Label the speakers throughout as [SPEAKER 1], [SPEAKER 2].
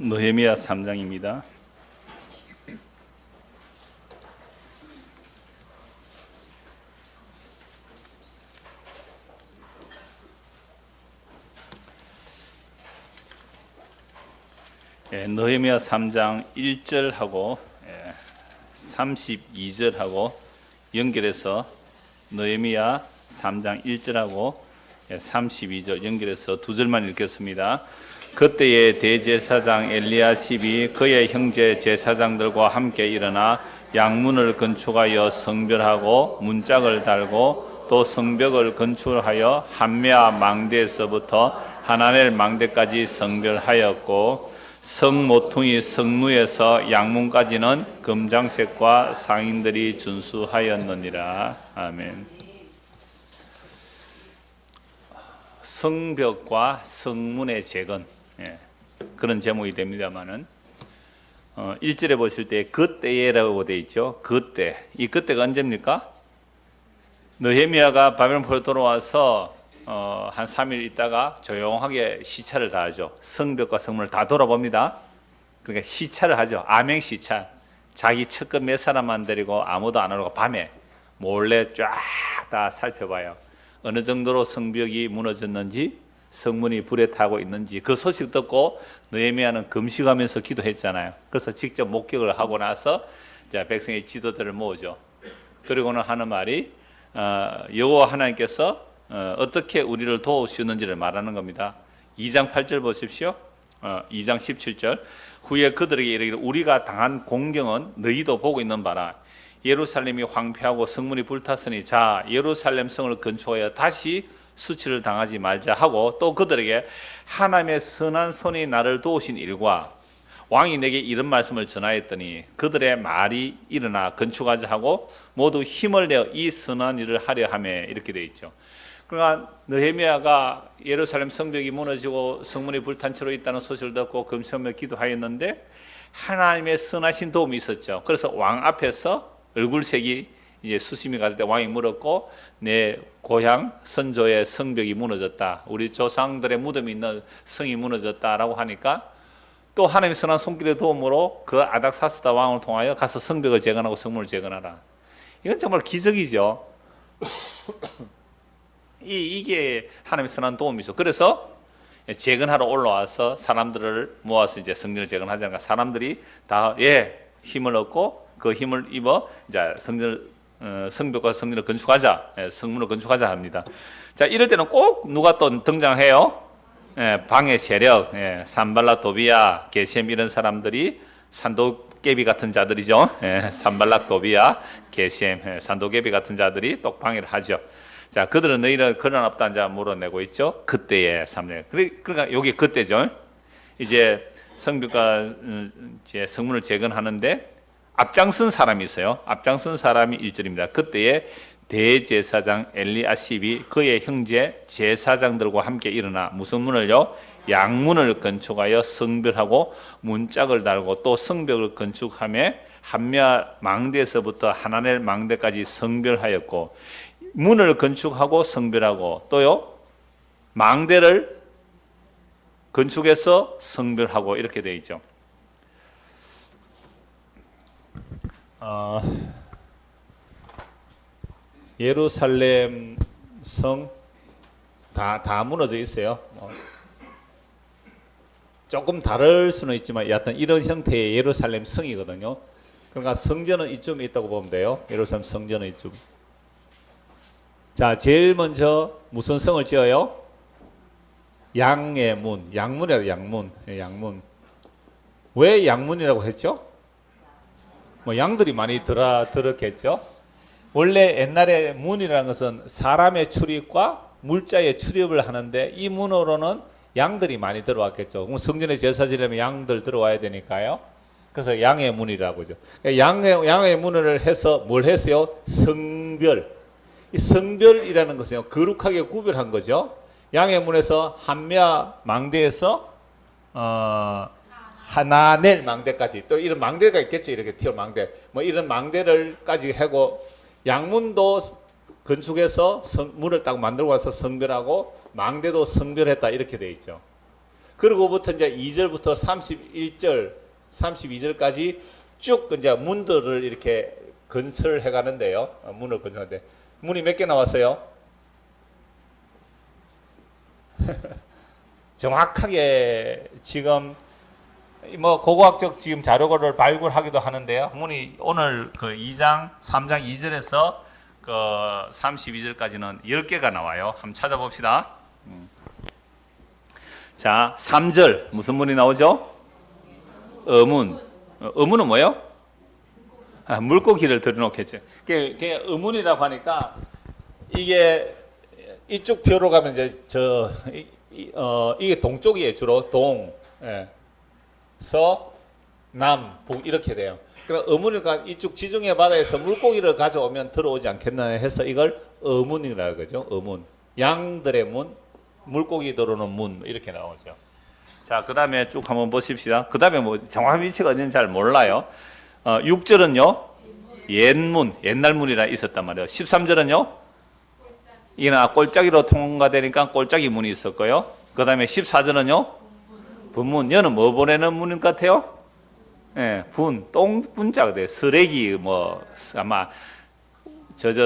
[SPEAKER 1] 느헤미야 3장입니다. 느헤미야 3장 1절하고 32절하고 연결해서 느헤미야 3장 1절하고 32절 연결해서 두 절만 읽겠습니다. 그때에 대제사장 엘리야십이 그의 형제 제사장들과 함께 일어나 양문을 건축하여 성별하고 문짝을 달고 또 성벽을 건축하여 한메아 망대에서부터 하나넬 망대까지 성별하였고 성 모퉁이 성루에서 양문까지는 금장색과 상인들이 준수하였느니라. 아멘. 성벽과 성문의 재건, 그런 제목이 됩니다만은 1절에 보실 때 그때에라고 되어 있죠. 그때. 이 그때가 언제입니까? 느헤미야가 바벨론으로 돌아와서 한 3일 있다가 조용하게 시찰을 다 하죠. 성벽과 성문을 다 돌아봅니다. 그러니까 시찰을 하죠. 암행 시찰. 자기 측근 몇 사람만 데리고 아무도 안 오고 밤에 몰래 쫙 다 살펴봐요. 어느 정도로 성벽이 무너졌는지, 성문이 불에 타고 있는지 그 소식 듣고 느헤미야는 금식하면서 기도했잖아요. 그래서 직접 목격을 하고 나서 백성의 지도자를 모으죠. 그리고는 하는 말이 여호와 하나님께서 어떻게 우리를 도우시는지를 말하는 겁니다. 2장 8절 보십시오. 2장 17절 후에 그들에게 이르기를 우리가 당한 공경은 너희도 보고 있는 바라. 예루살렘이 황폐하고 성문이 불탔으니 자 예루살렘 성을 건축하여 다시 수치를 당하지 말자 하고 또 그들에게 하나님의 선한 손이 나를 도우신 일과 왕이 내게 이런 말씀을 전하였더니 그들의 말이 일어나 건축하자 하고 모두 힘을 내어 이 선한 일을 하려 하며 이렇게 되어 있죠. 그러니까 느헤미야가 예루살렘 성벽이 무너지고 성문이 불탄 채로 있다는 소식을 듣고 금식하며 기도하였는데 하나님의 선하신 도움이 있었죠. 그래서 왕 앞에서 얼굴색이 이제 수심이 갈 때 왕이 물었고 내 고향 선조의 성벽이 무너졌다. 우리 조상들의 무덤이 있는 성이 무너졌다라고 하니까 또 하나님의 선한 손길의 도움으로 그 아닥사스다 왕을 통하여 가서 성벽을 재건하고 성문을 재건하라. 이건 정말 기적이죠. 이게 하나님의 선한 도움이죠. 그래서 재건하러 올라와서 사람들을 모아서 이제 성전을 재건하자니까 사람들이 다 힘을 얻고 그 힘을 입어 이제 성벽과 성전을 건축하자, 성문을 건축하자 합니다. 자, 이럴 때는 꼭 누가 또 등장해요? 방해 세력, 산발락, 도비야, 게셈 이런 사람들이 산도깨비 같은 자들이죠. 산발락, 도비야, 게셈, 산도깨비 같은 자들이 또 방해를 하죠. 자, 그들은 너희는 그런 없다 이제 물어내고 있죠. 그때의 3년. 그러니까 여기 그때죠. 이제 성벽과 이제 성문을 재건하는데 앞장선 사람이 있어요. 앞장선 사람이 1절입니다. 그때에 대제사장 엘리야십이 그의 형제 제사장들과 함께 일어나 무슨 문을요? 양문을 건축하여 성별하고 문짝을 달고 또 성벽을 건축하며 한메아 망대에서부터 하나넬 망대까지 성별하였고 문을 건축하고 성별하고 또요 망대를 건축해서 성별하고 이렇게 되어 있죠. 예루살렘 성 다 무너져 있어요. 조금 다를 수는 있지만 여하튼 이런 형태의 예루살렘 성이거든요. 그러니까 성전은 이쯤에 있다고 보면 돼요. 예루살렘 성전은 이쯤. 자, 제일 먼저 무슨 성을 지어요? 양의 문, 양문이라고 양문. 왜 양문이라고 했죠? 뭐 양들이 많이 들었겠죠. 원래 옛날에 문이라는 것은 사람의 출입과 물자의 출입을 하는데 이 문으로는 양들이 많이 들어왔겠죠. 그럼 성전에 제사 지내면 양들 들어와야 되니까요. 그래서 양의 문이라고 하죠. 양의 문을 해서 뭘 했어요? 성별. 이 성별이라는 것은요, 거룩하게 구별한 거죠. 양의 문에서 한메아 망대에서 하나넬 망대까지 또 이런 망대가 있겠죠. 이렇게 튀어 망대 뭐 이런 망대를까지 하고 양문도 건축해서 문을 딱 만들고 와서 성별하고 망대도 성별했다 이렇게 돼 있죠. 그리고부터 이제 2절부터 31절, 32절까지 쭉 이제 문들을 이렇게 건설해 가는데요. 문을 건설하는데 문이 몇 개 나왔어요? 정확하게 지금 뭐 고고학적 지금 자료를 발굴하기도 하는데요. 문이 오늘 그 2장, 3장 2절에서 그 32절까지는 10개가 나와요. 한번 찾아봅시다. 자, 3절 무슨 문이 나오죠? 어문. 어문은 뭐예요? 물고기를 들여놓겠죠. 그게 의문이라고 하니까 이게 이쪽 표로 가면 이제 이게 동쪽이에요. 주로 동, 서, 남, 북 이렇게 돼요. 그럼 의문이니까 이쪽 지중해 바다에서 물고기를 가져오면 들어오지 않겠나 해서 이걸 어문이라고 그러죠. 어문. 양들의 문, 물고기 들어오는 문 이렇게 나오죠. 자, 그 다음에 쭉 한번 보십시다. 그 다음에 뭐 정확한 위치가 어딘지 잘 몰라요. 6절은요, 옛문, 옛날 문이라 있었단 말이에요. 13절은요, 이나 꼴짜기로 통과되니까 꼴짜기 문이 있었고요. 그 다음에 14절은요, 분문. 여는 뭐 보내는 문인 것 같아요? 예, 똥분자가 돼요. 쓰레기, 뭐, 아마,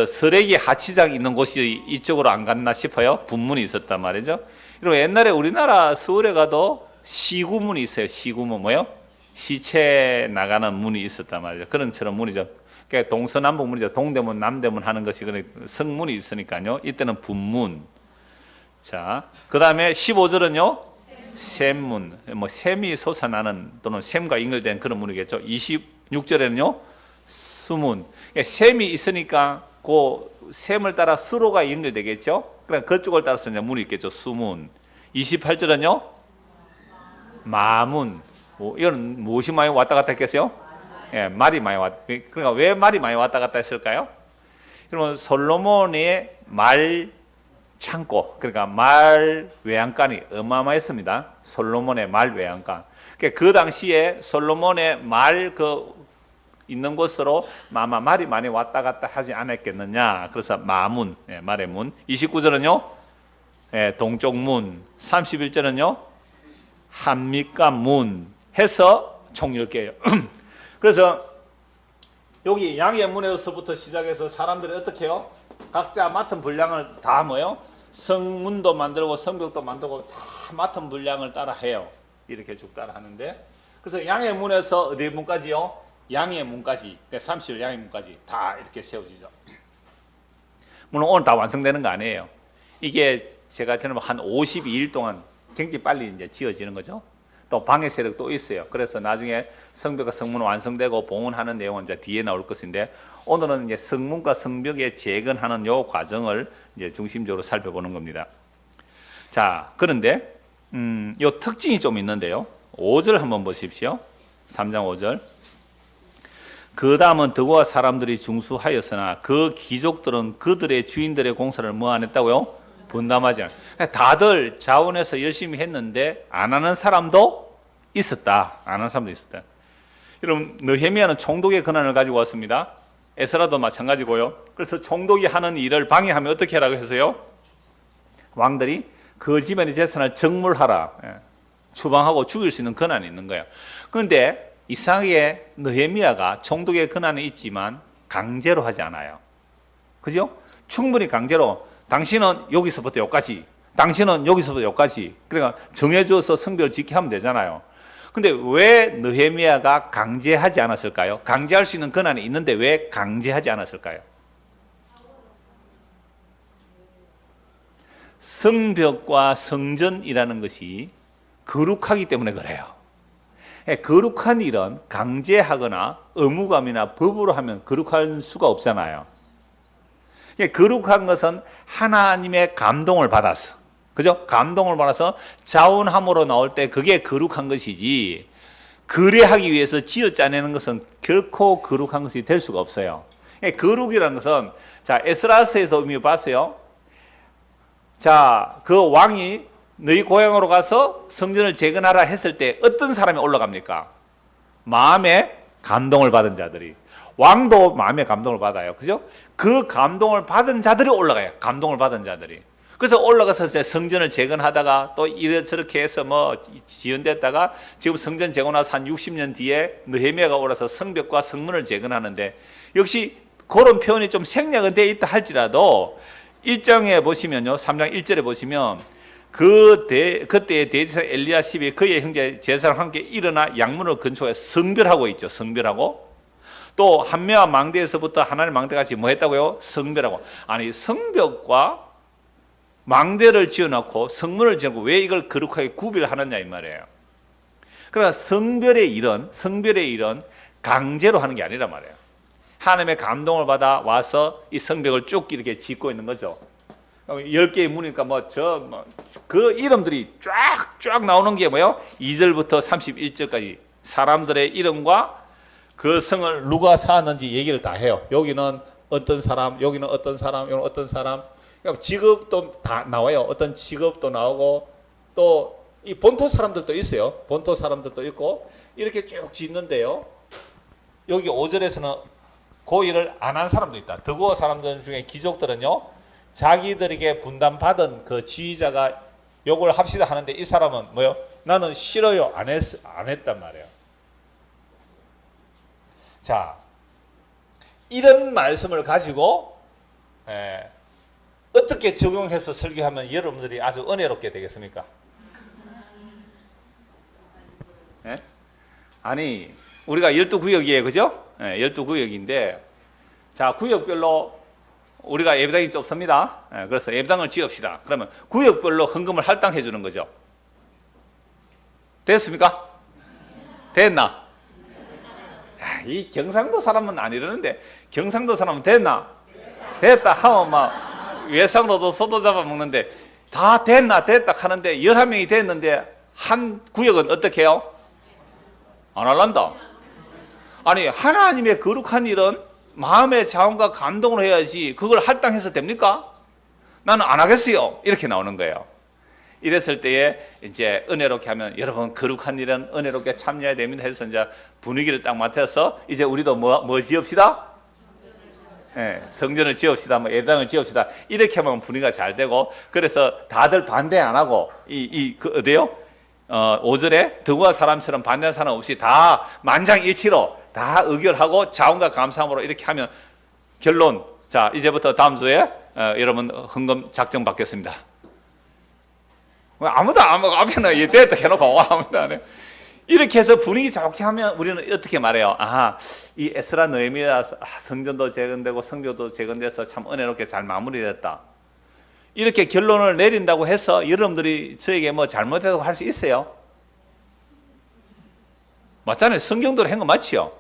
[SPEAKER 1] 쓰레기 하치장 있는 곳이 이쪽으로 안 갔나 싶어요. 분문이 있었단 말이죠. 그리고 옛날에 우리나라 서울에 가도 시구문이 있어요. 시구문, 뭐요? 시체 나가는 문이 있었단 말이죠. 그런 처럼 문이죠. 그러니까 동서남북 문이죠. 동대문, 남대문 하는 것이 성문이 있으니까요. 이때는 분문. 자, 그 다음에 15절은요, 샘문. 뭐, 샘이 솟아나는 또는 샘과 연결된 그런 문이겠죠. 26절에는요, 수문. 그러니까 샘이 있으니까 그 샘을 따라 수로가 연결되겠죠. 그럼 그쪽을 따라서 이제 문이 있겠죠. 수문. 28절은요, 마문. 이건 무엇이 많이 왔다 갔다 했겠어요? 예, 말이 많이 왔다. 그러니까 왜 말이 많이 왔다 갔다 했을까요? 그러면 솔로몬의 말 창고, 그러니까 말 외양간이 어마어마했습니다. 솔로몬의 말 외양간. 그러니까 그 당시에 솔로몬의 말 있는 곳으로 말이 많이 왔다 갔다 하지 않았겠느냐. 그래서 마문, 예, 말의 문. 29절은요, 예, 동쪽 문. 31절은요, 한밑간 문 해서 총 10개예요. 그래서 여기 양의 문에서부터 시작해서 사람들이 어떻게 해요? 각자 맡은 분량을 다 뭐요? 성문도 만들고 성벽도 만들고 다 맡은 분량을 따라 해요. 이렇게 쭉 따라 하는데, 그래서 양의 문에서 어디 문까지요? 양의 문까지, 그러니까 30일 양의 문까지 다 이렇게 세워지죠. 물론 오늘 다 완성되는 거 아니에요. 이게 제가 저는 한 52일 동안 굉장히 빨리 이제 지어지는 거죠. 또 방해 세력 또 있어요. 그래서 나중에 성벽과 성문 완성되고 봉헌하는 내용은 이제 뒤에 나올 것인데, 오늘은 이제 성문과 성벽에 재건하는 요 과정을 이제 중심적으로 살펴보는 겁니다. 자, 그런데 요 특징이 좀 있는데요. 5절 한번 보십시오. 3장 5절. 그 다음은 드고와 사람들이 중수하였으나 그 귀족들은 그들의 주인들의 공사를 뭐 안 했다고요? 분담하지 않아요. 다들 자원해서 열심히 했는데 안 하는 사람도 있었다. 안 하는 사람도 있었다. 여러분, 느헤미야는 총독의 권한을 가지고 왔습니다. 에스라도 마찬가지고요. 그래서 총독이 하는 일을 방해하면 어떻게 하라고 했어요? 왕들이 그 집안의 재산을 정물하라. 추방하고 죽일 수 있는 권한이 있는 거예요. 그런데 이상하게 느헤미야가 총독의 권한이 있지만 강제로 하지 않아요. 그죠? 충분히 강제로 당신은 여기서부터 여기까지, 당신은 여기서부터 여기까지, 그러니까 정해줘서 성벽을 짓게 하면 되잖아요. 근데 왜 느헤미야가 강제하지 않았을까요? 강제할 수 있는 권한이 있는데 왜 강제하지 않았을까요? 성벽과 성전이라는 것이 거룩하기 때문에 그래요. 거룩한 일은 강제하거나 의무감이나 법으로 하면 거룩할 수가 없잖아요. 거룩한 것은 하나님의 감동을 받아서, 그죠? 감동을 받아서 자원함으로 나올 때 그게 거룩한 것이지, 거래하기 위해서 지어 짜내는 것은 결코 거룩한 것이 될 수가 없어요. 거룩이라는 것은, 자, 에스라스에서 의미 봤어요. 자, 그 왕이 너희 고향으로 가서 성전을 재건하라 했을 때 어떤 사람이 올라갑니까? 마음에 감동을 받은 자들이. 왕도 마음에 감동을 받아요. 그죠? 그 감동을 받은 자들이 올라가요. 감동을 받은 자들이. 그래서 올라가서 이제 성전을 재건하다가 또 이렇게 해서 뭐 지연됐다가 지금 성전 재건하서 한 60년 뒤에 느헤미야가 올라서 성벽과 성문을 재건하는데, 역시 그런 표현이 좀 생략은 되어 있다 할지라도 1장에 보시면요, 3장 1절에 보시면 그때의 대제사 엘리야십이 그의 형제 제사랑 함께 일어나 양문을 건축해 성별하고 있죠. 성별하고. 또 한메와 망대에서부터 하나님 망대같이 뭐 했다고요? 성별하고. 아니, 성벽과 망대를 지어놓고 성문을 지어놓고 왜 이걸 거룩하게 구별하느냐 이 말이에요. 그러나 성별의 일은 강제로 하는 게 아니란 말이에요. 하나님의 감동을 받아 와서 이 성벽을 쭉 이렇게 짓고 있는 거죠. 10개의 문이니까 그 이름들이 쫙 나오는 게 뭐예요? 2절부터 31절까지 사람들의 이름과 그 성을 누가 쌓았는지 얘기를 다 해요. 여기는 어떤 사람, 여기는 어떤 사람, 여기는 어떤 사람. 그러니까 직업도 다 나와요. 어떤 직업도 나오고, 또 이 본토 사람들도 있어요. 본토 사람들도 있고, 이렇게 쭉 짓는데요. 여기 5절에서는 그 일을 안 한 사람도 있다. 드고어 사람들 중에 귀족들은요, 자기들에게 분담받은 그 지휘자가 요걸 합시다 하는데 이 사람은 뭐요? 나는 싫어요. 안 했단 말이에요. 자, 이런 말씀을 가지고 어떻게 적용해서 설교하면 여러분들이 아주 은혜롭게 되겠습니까? 예? 아니, 우리가 12구역이에요. 그죠? 12구역인데, 자, 구역별로 우리가 예배당이 좁습니다. 그래서 예배당을 지읍시다. 그러면 구역별로 헌금을 할당해 주는 거죠. 됐습니까? 됐나? 이 경상도 사람은 안 이러는데, 경상도 사람은 됐나? 됐다 하면 막 외상으로도 소도 잡아먹는데, 다 됐나? 됐다 하는데 11명이 됐는데 한 구역은 어떻게 해요? 안 할란다. 아니, 하나님의 거룩한 일은 마음의 자원과 감동으로 해야지 그걸 할당해서 됩니까? 나는 안 하겠어요. 이렇게 나오는 거예요. 이랬을 때에 이제 은혜롭게 하면, 여러분 거룩한 일은 은혜롭게 참여해야 됩니다 해서 이제 분위기를 딱 맡아서 이제 우리도 뭐 지읍시다? 성전을 지읍시다, 뭐 예배당을 지읍시다. 이렇게 하면 분위기가 잘 되고, 그래서 다들 반대 안 하고 어디요? 5절에 드고아 사람처럼 반대하는 사람 없이 다 만장일치로 다 의결하고 자원과 감사함으로 이렇게 하면 결론. 자, 이제부터 다음 주에 여러분 헌금 작정 받겠습니다. 아무도 앞에는 됐다 해놓고 아무도 안 해. 이렇게 해서 분위기 좋게 하면 우리는 어떻게 말해요? 이 에스라 느헤미야 성전도 재건되고 성교도 재건돼서 참 은혜롭게 잘 마무리됐다. 이렇게 결론을 내린다고 해서 여러분들이 저에게 뭐 잘못했다고 할 수 있어요? 맞잖아요. 성경대로 한 거 맞지요?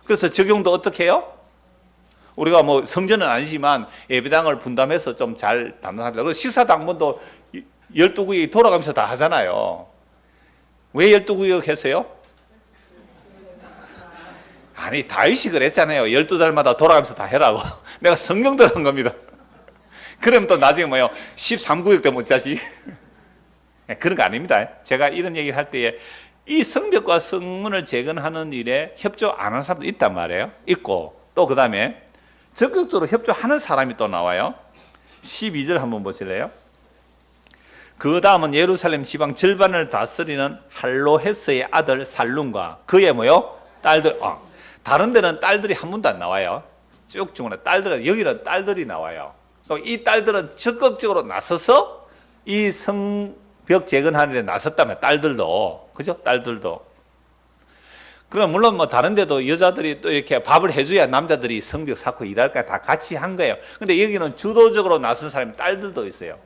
[SPEAKER 1] 그래서 적용도 어떻게 해요? 우리가 뭐 성전은 아니지만 예배당을 분담해서 좀 잘 담당합니다. 그래서 식사당번도 12구역이 돌아가면서 다 하잖아요. 왜 12구역 했어요? 아니, 다윗이 그랬잖아요. 12달마다 돌아가면서 다 해라고. 내가 성경대로 한 겁니다. 그러면 또 나중에 뭐요? 13구역 때 못 자지. 그런 거 아닙니다. 제가 이런 얘기를 할 때에 이 성벽과 성문을 재건하는 일에 협조 안 하는 사람도 있단 말이에요. 있고, 또 그 다음에 적극적으로 협조하는 사람이 또 나와요. 12절 한번 보실래요? 그 다음은 예루살렘 지방 절반을 다스리는 할로헤스의 아들 살룸과 그의 뭐요? 딸들. 다른 데는 딸들이 한 분도 안 나와요. 쭉 딸들은, 여기는 딸들이 나와요. 이 딸들은 적극적으로 나서서 이 성벽 재건하는 데 나섰다면, 딸들도. 그죠? 딸들도. 그럼 물론 뭐 다른 데도 여자들이 또 이렇게 밥을 해줘야 남자들이 성벽 쌓고 일할까 다 같이 한 거예요. 근데 여기는 주도적으로 나선 사람이 딸들도 있어요.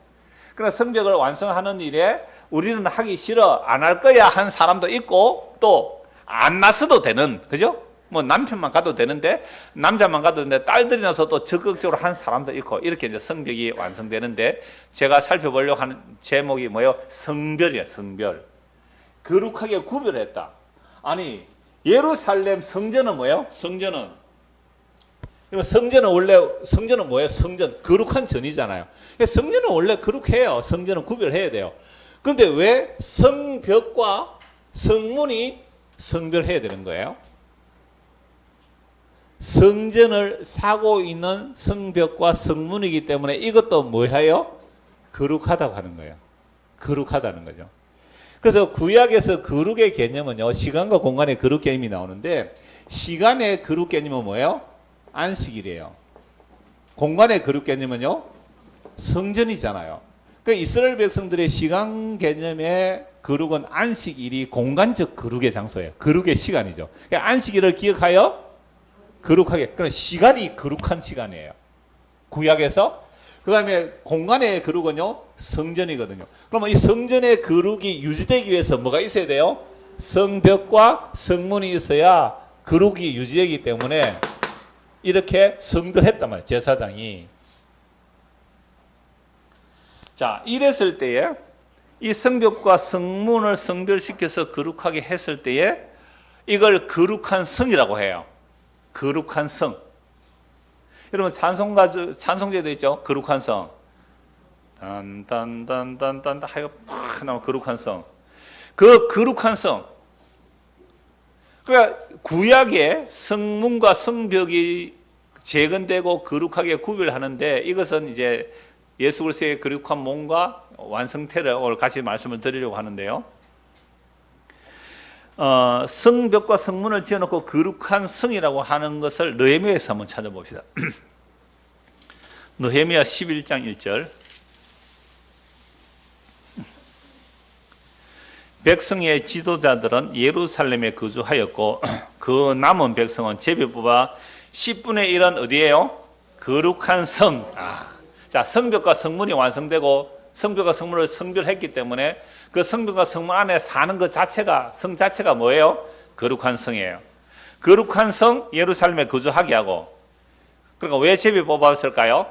[SPEAKER 1] 그러나 성벽을 완성하는 일에 우리는 하기 싫어, 안 할 거야 한 사람도 있고, 또 안 나서도 되는, 그죠? 뭐 남편만 가도 되는데, 남자만 가도 되는데 딸들이 나서 또 적극적으로 한 사람도 있고, 이렇게 이제 성벽이 완성되는데, 제가 살펴보려고 하는 제목이 뭐예요? 성별이에요. 성별. 거룩하게 구별했다. 아니, 예루살렘 성전은 뭐예요? 성전은 원래 성전은 뭐예요? 성전, 거룩한 전이잖아요. 성전은 원래 거룩해요. 성전은 구별해야 돼요. 그런데 왜 성벽과 성문이 성별해야 되는 거예요? 성전을 사고 있는 성벽과 성문이기 때문에 이것도 뭐예요? 거룩하다고 하는 거예요. 거룩하다는 거죠. 그래서 구약에서 거룩의 개념은요, 시간과 공간의 거룩 개념이 나오는데, 시간의 거룩 개념은 뭐예요? 안식일이에요. 공간의 거룩 개념은요, 성전이잖아요. 그러니까 이스라엘 백성들의 시간 개념의 거룩은 안식일이 공간적 거룩의 장소예요. 거룩의 시간이죠. 그러니까 안식일을 기억하여 거룩하게. 그럼 시간이 거룩한 시간이에요. 구약에서. 그 다음에 공간의 거룩은요, 성전이거든요. 그러면 이 성전의 거룩이 유지되기 위해서 뭐가 있어야 돼요? 성벽과 성문이 있어야 거룩이 유지되기 때문에 이렇게 성별했단 말이에요, 제사장이. 자, 이랬을 때에 이 성벽과 성문을 성별시켜서 거룩하게 했을 때에 이걸 거룩한 성이라고 해요. 거룩한 성. 여러분 찬송제도 있죠? 거룩한 성. 단단단단단 하여 팍 나오는 거룩한 성. 그 거룩한 성. 그러니까 구약의 성문과 성벽이 재건되고 거룩하게 구별하는데 이것은 이제 예수 그리스도의 거룩한 몸과 완성태를 오늘 같이 말씀을 드리려고 하는데요. 성벽과 성문을 지어놓고 거룩한 성이라고 하는 것을 느헤미야에서 한번 찾아봅시다. 느헤미야 11장 1절. 백성의 지도자들은 예루살렘에 거주하였고 그 남은 백성은 제비 뽑아 10분의 1은 어디예요? 거룩한 성. 자, 성벽과 성문이 완성되고 성벽과 성문을 성별했기 때문에 그 성벽과 성문 안에 사는 것 자체가, 성 자체가 뭐예요? 거룩한 성이에요. 거룩한 성 예루살렘에 거주하게 하고. 그러니까 왜 제비 뽑았을까요?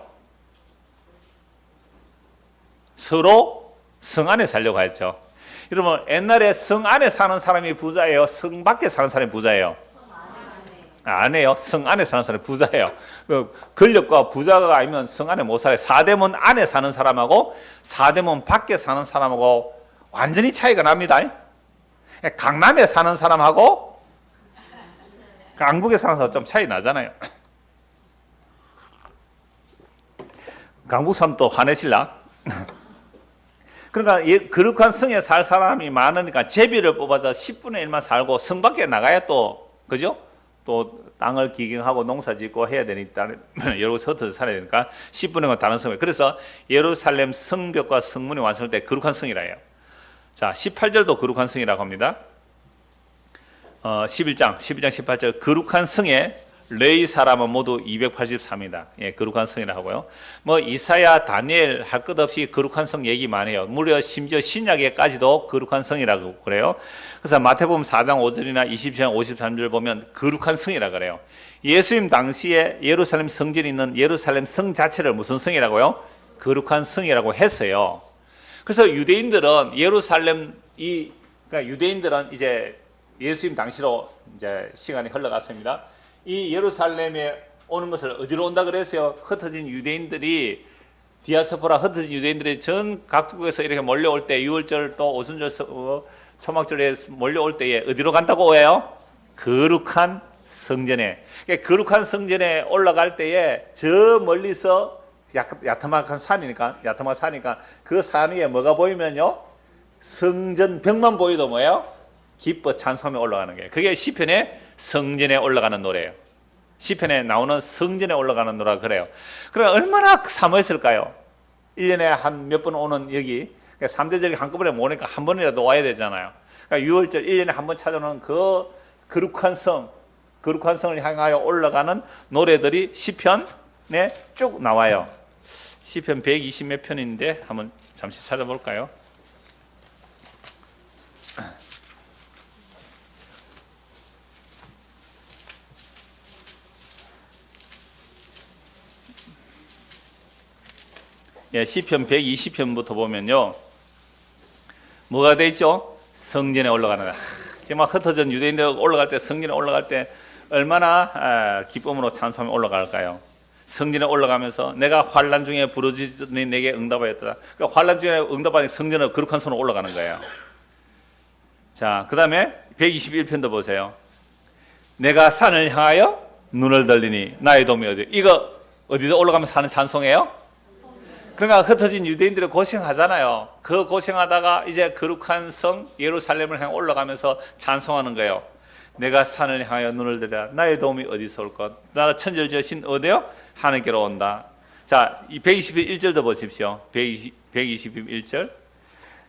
[SPEAKER 1] 서로 성 안에 살려고 했죠. 여러분, 옛날에 성 안에 사는 사람이 부자예요? 성 밖에 사는 사람이 부자예요? 아니에요. 성 안에 사는 사람이 부자예요. 권력과 부자가 아니면 성 안에 못 살아요. 사대문 안에 사는 사람하고 사대문 밖에 사는 사람하고 완전히 차이가 납니다. 강남에 사는 사람하고 강북에 사는 사람 좀 차이 나잖아요. 강북 사람 또 화내실라? 그러니까 거룩한 성에 살 사람이 많으니까 제비를 뽑아서 10분의 1만 살고 성 밖에 나가야 또, 그죠? 또 땅을 기경하고 농사 짓고 해야 되니까 여러 곳에 흩어져 살아야 되니까 10분의 1은 다른 성에. 그래서 예루살렘 성벽과 성문이 완성될 때 거룩한 성이라 해요. 자, 18절도 거룩한 성이라고 합니다. 11장 18절. 거룩한 성에 레위 사람은 모두 283이다. 예, 거룩한 성이라고 하고요. 뭐 이사야, 다니엘 할 것 없이 거룩한 성 얘기만 해요. 무려 심지어 신약에까지도 거룩한 성이라고 그래요. 그래서 마태복음 4장 5절이나 20장 53절 보면 거룩한 성이라고 그래요. 예수님 당시에 예루살렘 성전이 있는 예루살렘 성 자체를 무슨 성이라고요? 거룩한 성이라고 했어요. 그래서 유대인들은 그러니까 유대인들은 이제 예수님 당시로 이제 시간이 흘러갔습니다. 이 예루살렘에 오는 것을 어디로 온다 그랬어요? 흩어진 유대인들이 디아스포라 흩어진 유대인들이 전 각국에서 이렇게 몰려올 때 유월절 또 오순절 초막절에 몰려올 때에 어디로 간다고 해요? 거룩한 성전에. 거룩한 성전에 올라갈 때에 저 멀리서 야트막한 산이니까 그 산 위에 뭐가 보이면요? 성전 벽만 보여도 뭐예요? 기뻐 찬송하며 올라가는 거예요. 그게 시편의 성전에 올라가는 노래예요. 시편에 나오는 성전에 올라가는 노래가 그래요. 그래 얼마나 사모했을까요? 1년에 한 몇 번 오는 여기 3대절기 한꺼번에 못 오니까 한 번이라도 와야 되잖아요. 그러니까 6월절 1년에 한 번 찾아오는 그 거룩한 성을 향하여 올라가는 노래들이 시편에 쭉 나와요. 시편 120 몇 편인데 한번 잠시 찾아볼까요? 예, 시편 120편부터 보면요. 뭐가 돼 있죠? 성전에 올라가는. 정말 흩어진 유대인들 올라갈 때, 성전에 올라갈 때 얼마나 기쁨으로 찬송하며 올라갈까요? 성전에 올라가면서 내가 환난 중에 부르짖으니 내게 응답하였다. 그러니까 환난 중에 응답하니 성전에 거룩한 손으로 올라가는 거예요. 자, 그 다음에 121편도 보세요. 내가 산을 향하여 눈을 들리니 나의 도움이 어디? 이거 어디서 올라가면 사는 찬송이에요? 그러니까 흩어진 유대인들이 고생하잖아요. 그 고생하다가 이제 거룩한 성 예루살렘을 향해 올라가면서 찬송하는 거예요. 내가 산을 향하여 눈을 들여 나의 도움이 어디서 올 것? 나라 천지를 지으신 어디요? 하늘께로 온다. 자, 이 121절도 보십시오. 121절.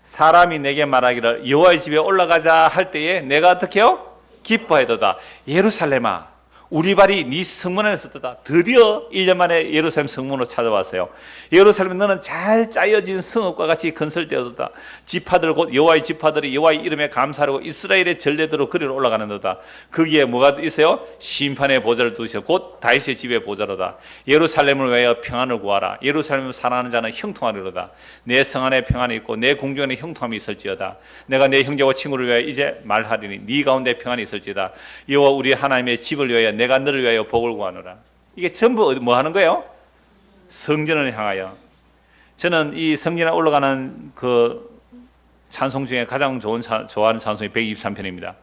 [SPEAKER 1] 사람이 내게 말하기를 여호와의 집에 올라가자 할 때에 내가 어떻게요? 기뻐하도다. 예루살렘아, 우리 발이 네 성문 안에서 떴다. 드디어 1년 만에 예루살렘 성문으로 찾아왔어요. 예루살렘 너는 잘 짜여진 성읍과 같이 건설되었다. 지파들 곧 여호와의 지파들이 여호와의 이름에 감사하고 이스라엘의 전례대로 거리로 올라가는도다. 거기에 뭐가 있어요? 심판의 보좌를 두셔 곧 다윗의 집의 보좌로다. 예루살렘을 위하여 평안을 구하라. 예루살렘을 사랑하는 자는 형통하리로다. 내 성 안에 평안이 있고 내 궁중 안에 형통함이 있을지어다. 내가 내 형제와 친구를 위하여 이제 말하리니 네 가운데 평안이 있을지어다. 여호와 우리 하나님의 집을 위하여 내가 너를 위하여 복을 구하노라. 이게 전부 뭐 하는 거예요? 성전을 향하여. 저는 이 성전에 올라가는 그 찬송 중에 가장 좋아하는 찬송이 123편입니다.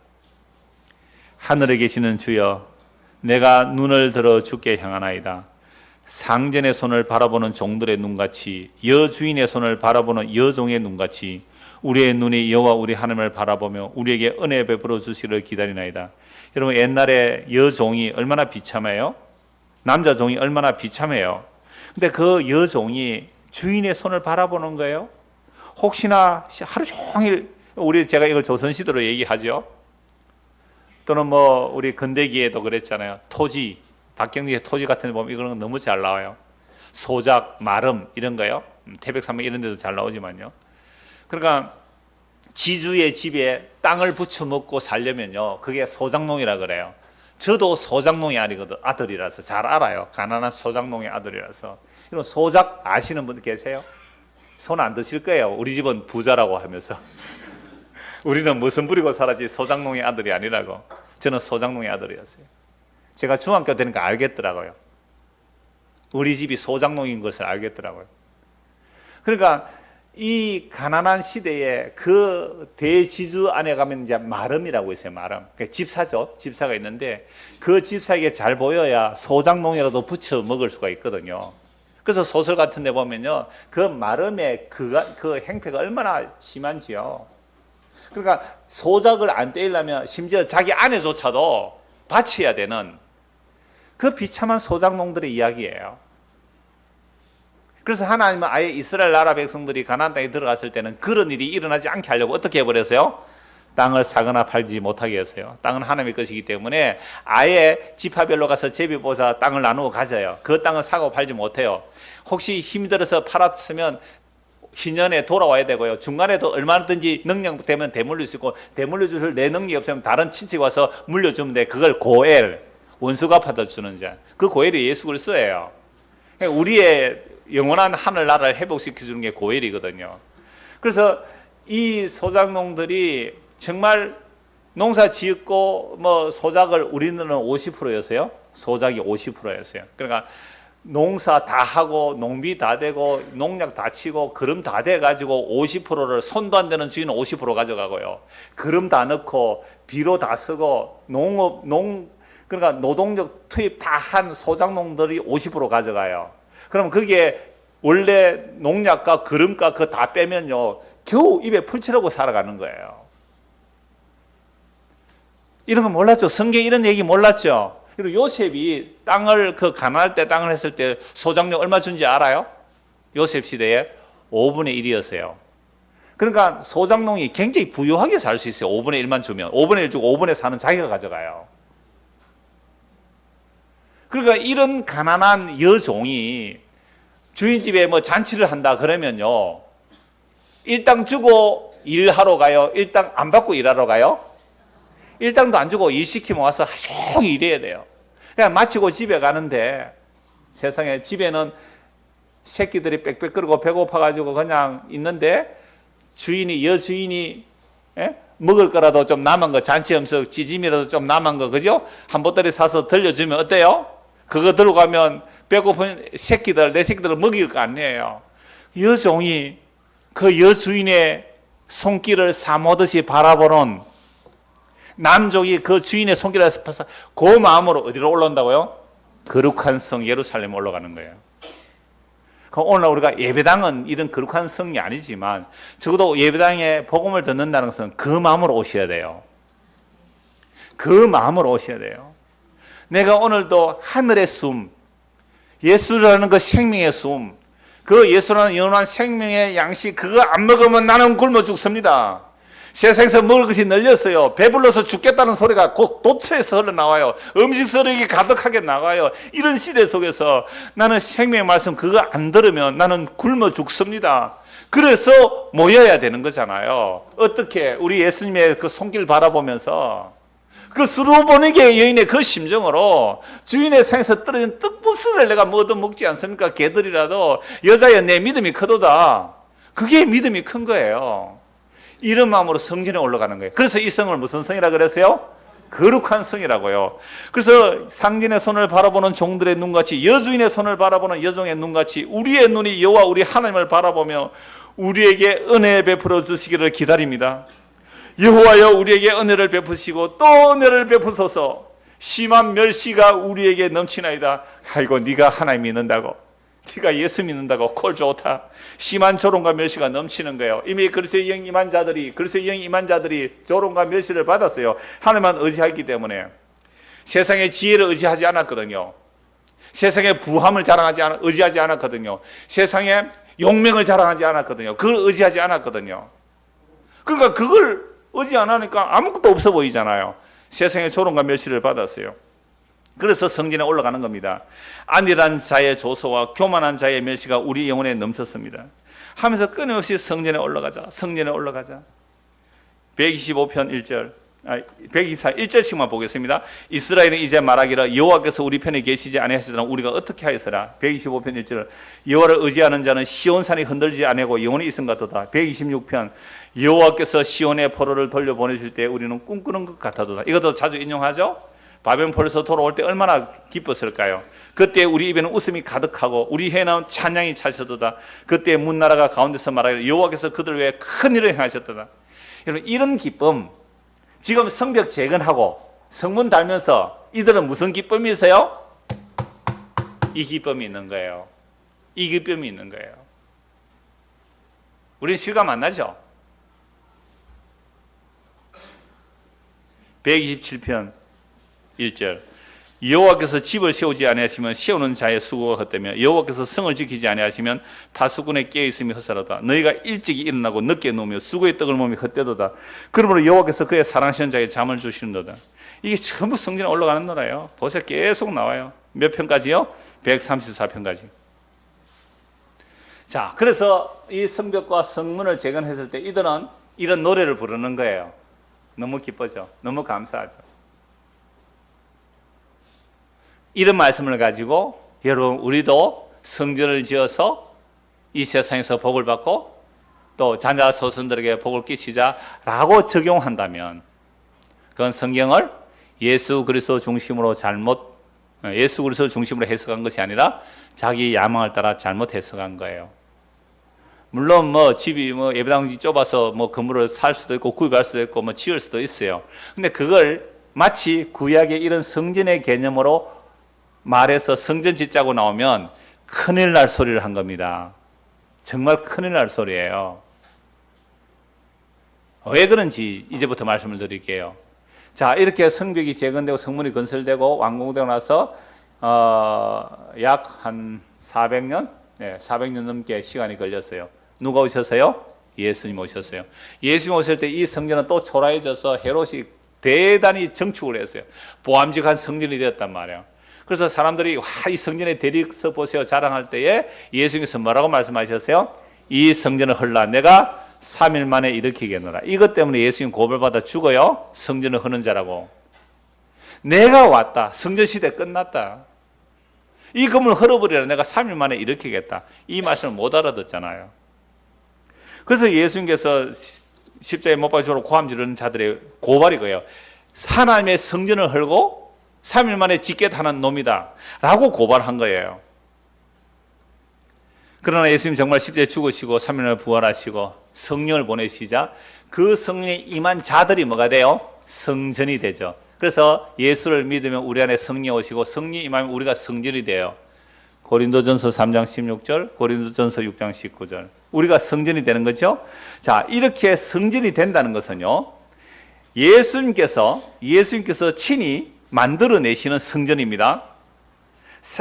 [SPEAKER 1] 하늘에 계시는 주여, 내가 눈을 들어 주께 향하나이다. 상전의 손을 바라보는 종들의 눈같이, 여주인의 손을 바라보는 여종의 눈같이 우리의 눈이 여호와 우리 하나님을 바라보며 우리에게 은혜 베풀어 주시기를 기다리나이다. 여러분, 옛날에 여종이 얼마나 비참해요? 남자 종이 얼마나 비참해요? 근데 그 여종이 주인의 손을 바라보는 거예요. 혹시나 하루 종일, 제가 이걸 조선시대로 얘기하죠. 또는 뭐 우리 근대기에도 그랬잖아요. 토지, 박경리의 토지 같은 데 보면 이거는 너무 잘 나와요. 소작, 마름 이런 거요. 태백산맥 이런 데도 잘 나오지만요. 그러니까 지주의 집에 땅을 부쳐 먹고 살려면요, 그게 소작농이라 그래요. 저도 소작농의 아들이라서 잘 알아요. 가난한 소작농의 아들이라서. 이런 소작 아시는 분 계세요? 손 안 드실 거예요. 우리 집은 부자라고 하면서. 우리는 무슨 부리고 살았지 소작농의 아들이 아니라고. 저는 소작농의 아들이었어요. 제가 중학교 되니까 알겠더라고요. 우리 집이 소작농인 것을 알겠더라고요. 그러니까 이 가난한 시대에 그 대지주 안에 가면 이제 마름이라고 있어요. 마름. 집사죠. 집사가 있는데 그 집사에게 잘 보여야 소작농이라도 부쳐 먹을 수가 있거든요. 그래서 소설 같은 데 보면요, 그 마름의 그 행패가 얼마나 심한지요. 그러니까 소작을 안 떼려면 심지어 자기 아내조차도 바쳐야 되는 그 비참한 소작농들의 이야기예요. 그래서 하나님은 아예 이스라엘 나라 백성들이 가나안 땅에 들어갔을 때는 그런 일이 일어나지 않게 하려고 어떻게 해버렸어요? 땅을 사거나 팔지 못하게 했어요. 땅은 하나님의 것이기 때문에 아예 지파별로 가서 제비보사 땅을 나누어 가져요. 그 땅을 사고 팔지 못해요. 혹시 힘들어서 팔았으면 희년에 돌아와야 되고요. 중간에도 얼마든지 능력되면 되물릴 수 있고, 되물려 주실 내 능력이 없으면 다른 친척이 와서 물려주면 돼. 그걸 고엘, 원수가 받아주는 자. 그 고엘이 예수 그리스도예요. 우리의 영원한 하늘나라를 회복시켜주는 게 고엘이거든요. 그래서 이 소작농들이 정말 농사 지었고 뭐 소작을 우리는 50%였어요. 소작이 50%였어요. 그러니까 농사 다 하고 농비 다 되고 농약 다 치고 그름 다 돼가지고 50%를 손도 안 대는 주인은 50% 가져가고요. 그름 다 넣고 비료 다 쓰고 그러니까 노동력 투입 다 한 소작농들이 50% 가져가요. 그럼 거기에 원래 농약과 그름과 그거 다 빼면요, 겨우 입에 풀칠하고 살아가는 거예요. 이런 거 몰랐죠? 성경에 이런 얘기 몰랐죠? 그리고 요셉이 땅을 가나안 때 땅을 했을 때 소작농 얼마 준지 알아요? 요셉 시대에 5분의 1이었어요. 그러니까 소작농이 굉장히 부유하게 살 수 있어요. 5분의 1만 주면. 5분의 1 주고 5분의 4는 자기가 가져가요. 그러니까 이런 가난한 여종이 주인 집에 뭐 잔치를 한다 그러면요, 일당 주고 일하러 가요? 일당 안 받고 일하러 가요? 일당도 안 주고 일 시키면 와서 하루 종일 일해야 돼요. 그냥 마치고 집에 가는데 세상에 집에는 새끼들이 빽빽 끓고 배고파가지고 그냥 있는데 여주인이 먹을 거라도 좀 남은 거, 잔치 음식 찌짐이라도 좀 남은 거, 그죠? 한 보따리 사서 들려주면 어때요? 그거 들고 가면 배고픈 내 새끼들을 먹일 거 아니에요. 여종이 그 여주인의 손길을 사모듯이 바라보는 남족이 그 주인의 손길을 그 마음으로 어디로 올라온다고요? 거룩한 성 예루살렘에 올라가는 거예요. 오늘 우리가 예배당은 이런 거룩한 성이 아니지만 적어도 예배당에 복음을 듣는다는 것은 그 마음으로 오셔야 돼요. 그 마음으로 오셔야 돼요. 내가 오늘도 하늘의 숨, 예수라는 그 생명의 숨, 그 예수라는 영원한 생명의 양식, 그거 안 먹으면 나는 굶어 죽습니다. 세상에서 먹을 것이 널렸어요. 배불러서 죽겠다는 소리가 곧 도처에서 흘러나와요. 음식 쓰레기 가득하게 나가요. 이런 시대 속에서 나는 생명의 말씀 그거 안 들으면 나는 굶어 죽습니다. 그래서 모여야 되는 거잖아요. 어떻게 우리 예수님의 그 손길 바라보면서 그 수로보니게 여인의 그 심정으로 주인의 상에서 떨어진 떡부스를 내가 뭐든 먹지 않습니까? 개들이라도 여자여 내 믿음이 크도다. 그게 믿음이 큰 거예요. 이런 마음으로 성전에 올라가는 거예요. 그래서 이 성을 무슨 성이라 그랬어요? 거룩한 성이라고요. 그래서 상전의 손을 바라보는 종들의 눈같이, 여주인의 손을 바라보는 여종의 눈같이 우리의 눈이 여호와 우리 하나님을 바라보며 우리에게 은혜 베풀어 주시기를 기다립니다. 여호와여 우리에게 은혜를 베푸시고 또 은혜를 베푸소서. 심한 멸시가 우리에게 넘치나이다. 아이고 네가 하나님 믿는다고, 네가 예수 믿는다고 콜 좋다. 심한 조롱과 멸시가 넘치는 거예요. 이미 그리스도의 영 임한 자들이 조롱과 멸시를 받았어요. 하나님만 의지하기 때문에. 세상의 지혜를 의지하지 않았거든요. 세상의 부함을 의지하지 않았거든요. 세상의 용맹을 자랑하지 않았거든요. 그걸 의지하지 않았거든요. 그러니까 그걸 의지 안 하니까 아무것도 없어 보이잖아요. 세상의 조롱과 멸시를 받았어요. 그래서 성전에 올라가는 겁니다. 안일한 자의 조소와 교만한 자의 멸시가 우리 영혼에 넘쳤습니다. 하면서 끊임없이 성전에 올라가자. 125편 1절, 124, 1절씩만 보겠습니다. 이스라엘은 이제 말하기를 여호와께서 우리 편에 계시지 아니하시더라 우리가 어떻게 하였으라. 125편 1절, 여호와를 의지하는 자는 시온산이 흔들리지 아니하고 영원히 있음 같도다. 126편, 여호와께서 시온의 포로를 돌려보내실 때 우리는 꿈꾸는 것 같아도다. 이것도 자주 인용하죠. 바벨론 포로에서 돌아올 때 얼마나 기뻤을까요? 그때 우리 입에는 웃음이 가득하고 우리 혀에는 찬양이 차셨도다. 그때 문나라가 가운데서 말하기를 여호와께서 그들 위해 큰 일을 행하셨도다. 여러분, 이런 기쁨, 지금 성벽 재건하고 성문 달면서 이들은 무슨 기쁨이 있어요? 이 기쁨이 있는 거예요. 이 기쁨이 있는 거예요. 우리는 실감 안 나죠? 127편 1절, 여호와께서 집을 세우지 아니하시면 세우는 자의 수고가 헛되며 여호와께서 성을 지키지 아니하시면 다수군에 깨어있음이 헛살하다. 너희가 일찍이 일어나고 늦게 누우며 수고의 떡을 먹으며 헛되도다. 그러므로 여호와께서 그의 사랑하시는 자에게 잠을 주시는도다. 이게 전부 성전에 올라가는 노래예요. 보세요. 계속 나와요. 몇 편까지요? 134편까지. 자, 그래서 이 성벽과 성문을 재건했을 때 이들은 이런 노래를 부르는 거예요. 너무 기쁘죠? 너무 감사하죠? 이런 말씀을 가지고 여러분, 우리도 성전을 지어서 이 세상에서 복을 받고 또 자녀 소손들에게 복을 끼치자라고 적용한다면 그건 성경을 예수 그리스도 중심으로 해석한 것이 아니라 자기 야망을 따라 잘못 해석한 거예요. 물론 집이 예배당이 좁아서 건물을 살 수도 있고 구입할 수도 있고 지을 수도 있어요. 근데 그걸 마치 구약의 이런 성전의 개념으로 말해서 성전 짓자고 나오면 큰일 날 소리를 한 겁니다. 정말 큰일 날 소리예요. 왜 그런지 이제부터 말씀을 드릴게요. 자, 이렇게 성벽이 재건되고 성문이 건설되고 완공되고 나서 약 한 400년? 네, 400년 넘게 시간이 걸렸어요. 누가 오셨어요? 예수님 오셨어요. 예수님 오실 때 이 성전은 또 초라해져서 헤롯이 대단히 정축을 했어요. 보암직한 성전이 되었단 말이에요. 그래서 사람들이 이 성전의 대리석 보세요 자랑할 때에 예수님께서 뭐라고 말씀하셨어요? 이 성전을 헐라 내가 3일 만에 일으키겠노라. 이것 때문에 예수님 고발받아 죽어요. 성전을 허는 자라고. 내가 왔다. 성전 시대 끝났다. 이 건물 헐어버리라. 내가 3일 만에 일으키겠다. 이 말씀을 못 알아듣잖아요. 그래서 예수님께서 십자가에 못 박혀 죽으러 고함 지르는 자들의 고발이 거예요. 하나님의 성전을 헐고 3일 만에 짓겠다는 놈이다 라고 고발한 거예요. 그러나 예수님 정말 십자가에 죽으시고 3일 만에 부활하시고 성령을 보내시자 그 성령에 임한 자들이 뭐가 돼요? 성전이 되죠. 그래서 예수를 믿으면 우리 안에 성령이 오시고 성령이 임하면 우리가 성전이 돼요. 고린도전서 3장 16절, 고린도전서 6장 19절. 우리가 성전이 되는 거죠. 자, 이렇게 성전이 된다는 것은요, 예수님께서 친히 만들어내시는 성전입니다.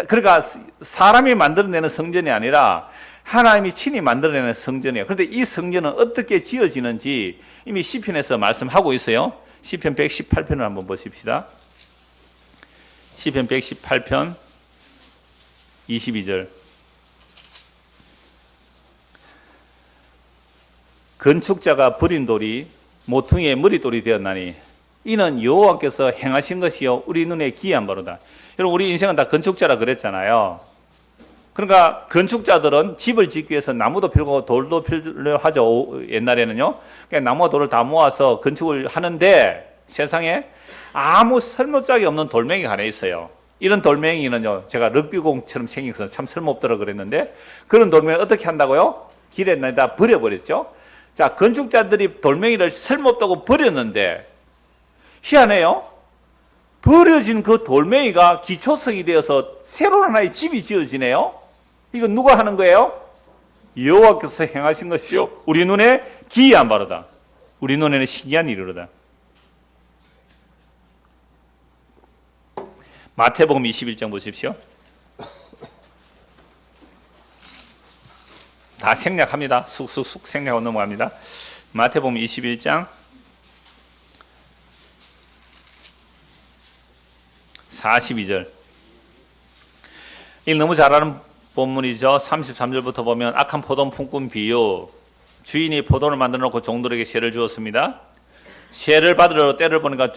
[SPEAKER 1] 그러니까 사람이 만들어내는 성전이 아니라 하나님이 친히 만들어내는 성전이에요. 그런데 이 성전은 어떻게 지어지는지 이미 시편에서 말씀하고 있어요. 시편 118편을 한번 보십시다. 시편 118편 22절. 건축자가 버린 돌이 모퉁이의 머릿돌이 되었나니 이는 여호와께서 행하신 것이요 우리 눈에 기이한 바로다. 여러분, 우리 인생은 다 건축자라 그랬잖아요. 그러니까 건축자들은 집을 짓기 위해서 나무도 필요하고 돌도 필요하죠. 옛날에는요. 그러니까 나무와 돌을 다 모아서 건축을 하는데 세상에 아무 쓸모짝이 없는 돌멩이가 하나 있어요. 이런 돌멩이는요, 제가 럭비공처럼 생겨서 참 쓸모없더라 그랬는데, 그런 돌멩이를 어떻게 한다고요? 길에 내다 버려버렸죠. 자, 건축자들이 돌멩이를 쓸모없다고 버렸는데 희한해요. 버려진 그 돌멩이가 기초석이 되어서 새로운 하나의 집이 지어지네요. 이건 누가 하는 거예요? 여호와께서 행하신 것이요 우리 눈에 기이한 바로다. 우리 눈에는 신기한 일이로다. 마태복음 21장 보십시오. 다 생략합니다. 쑥쑥쑥 생략하고 넘어갑니다. 마태복음 21장 42절. 이 너무 잘 아는 본문이죠. 33절부터 보면 악한 포도원 품꾼 비유. 주인이 포도를 만들어 놓고 종들에게 세를 주었습니다. 세를 받으러 때를 보니까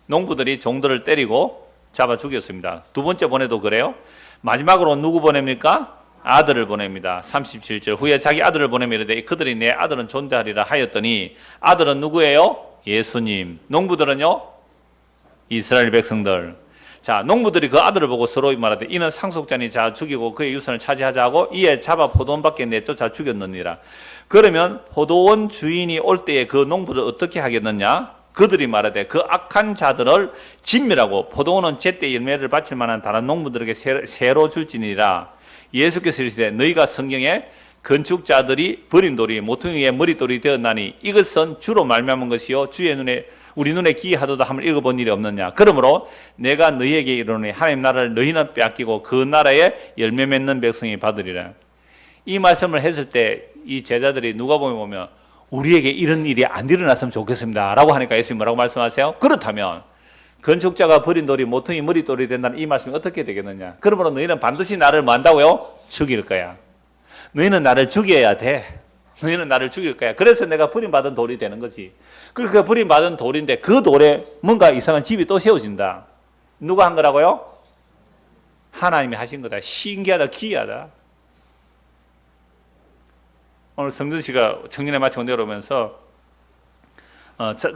[SPEAKER 1] 농부들이 종들을 때리고 잡아 죽였습니다. 두 번째 보내도 그래요. 마지막으로 누구 보냅니까? 아들을 보냅니다. 37절. 후에 자기 아들을 보내며 이르되 그들이 내 아들은 존대하리라 하였더니 아들은 누구예요? 예수님. 농부들은요? 이스라엘 백성들. 자, 농부들이 그 아들을 보고 서로 말하되 이는 상속자니 자 죽이고 그의 유산을 차지하자 하고 이에 잡아 포도원 밖에 내쫓아 죽였느니라. 그러면 포도원 주인이 올 때에 그 농부를 어떻게 하겠느냐? 그들이 말하되 그 악한 자들을 진멸하고 포도원은 제때 열매를 바칠 만한 다른 농부들에게 새로 줄지니라. 예수께서 이르시되 너희가 성경에 건축자들이 버린 돌이 모퉁이의 머릿돌이 되었나니 이것은 주로 말미암은 것이요 주의 눈에 우리 눈에 기이하도다 함을 읽어본 일이 없느냐. 그러므로 내가 너희에게 이르노니 하나님 나라를 너희는 빼앗기고 그 나라에 열매 맺는 백성이 받으리라. 이 말씀을 했을 때 이 제자들이 누가복음에 보면 우리에게 이런 일이 안 일어났으면 좋겠습니다 라고 하니까 예수님 뭐라고 말씀하세요? 그렇다면 건축자가 버린 돌이 모퉁이 머릿돌이 된다는 이 말씀이 어떻게 되겠느냐. 그러므로 너희는 반드시 나를 뭐 한다고요? 죽일 거야. 너희는 나를 죽여야 돼. 너희는 나를 죽일 거야. 그래서 내가 버림받은 돌이 되는 거지. 그러니까 버림받은 돌인데 그 돌에 뭔가 이상한 집이 또 세워진다. 누가 한 거라고요? 하나님이 하신 거다. 신기하다, 기이하다. 오늘 성준 씨가 청년에 마치고 내려오면서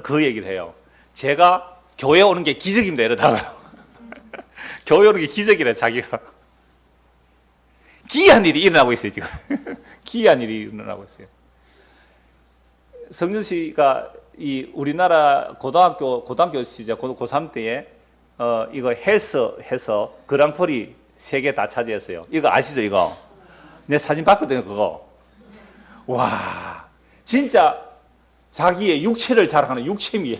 [SPEAKER 1] 그 얘기를 해요. 제가 교회 오는 게 기적입니다 이러다가요. 교회 오는 게 기적이래 자기가. 기이한 일이 일어나고 있어요 지금. 기이한 일이 일어나고 있어요. 성준 씨가 이 우리나라 고등학교 시절 고3 때에 이거 헬스 해서 그랑프리 3개 다 차지했어요. 이거 아시죠 이거? 내 사진 봤거든요 그거. 와, 진짜 자기의 육체를 자랑하는 육체미에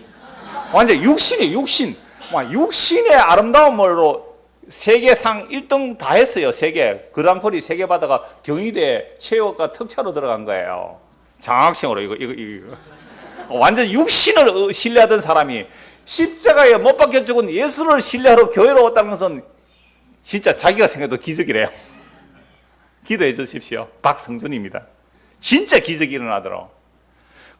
[SPEAKER 1] 완전 육신이에요, 육신. 와, 육신의 아름다움으로 세계상 1등 다 했어요, 3개. 그랑프리 3개 받아가 경희대 체육과 특차로 들어간 거예요. 장학생으로 이거. 완전 육신을 신뢰하던 사람이 십자가에 못 박혀 죽은 예수를 신뢰하러 교회로 왔다는 것은 진짜 자기가 생각해도 기적이래요. 기도해 주십시오. 박성준입니다. 진짜 기적이 일어나더라고.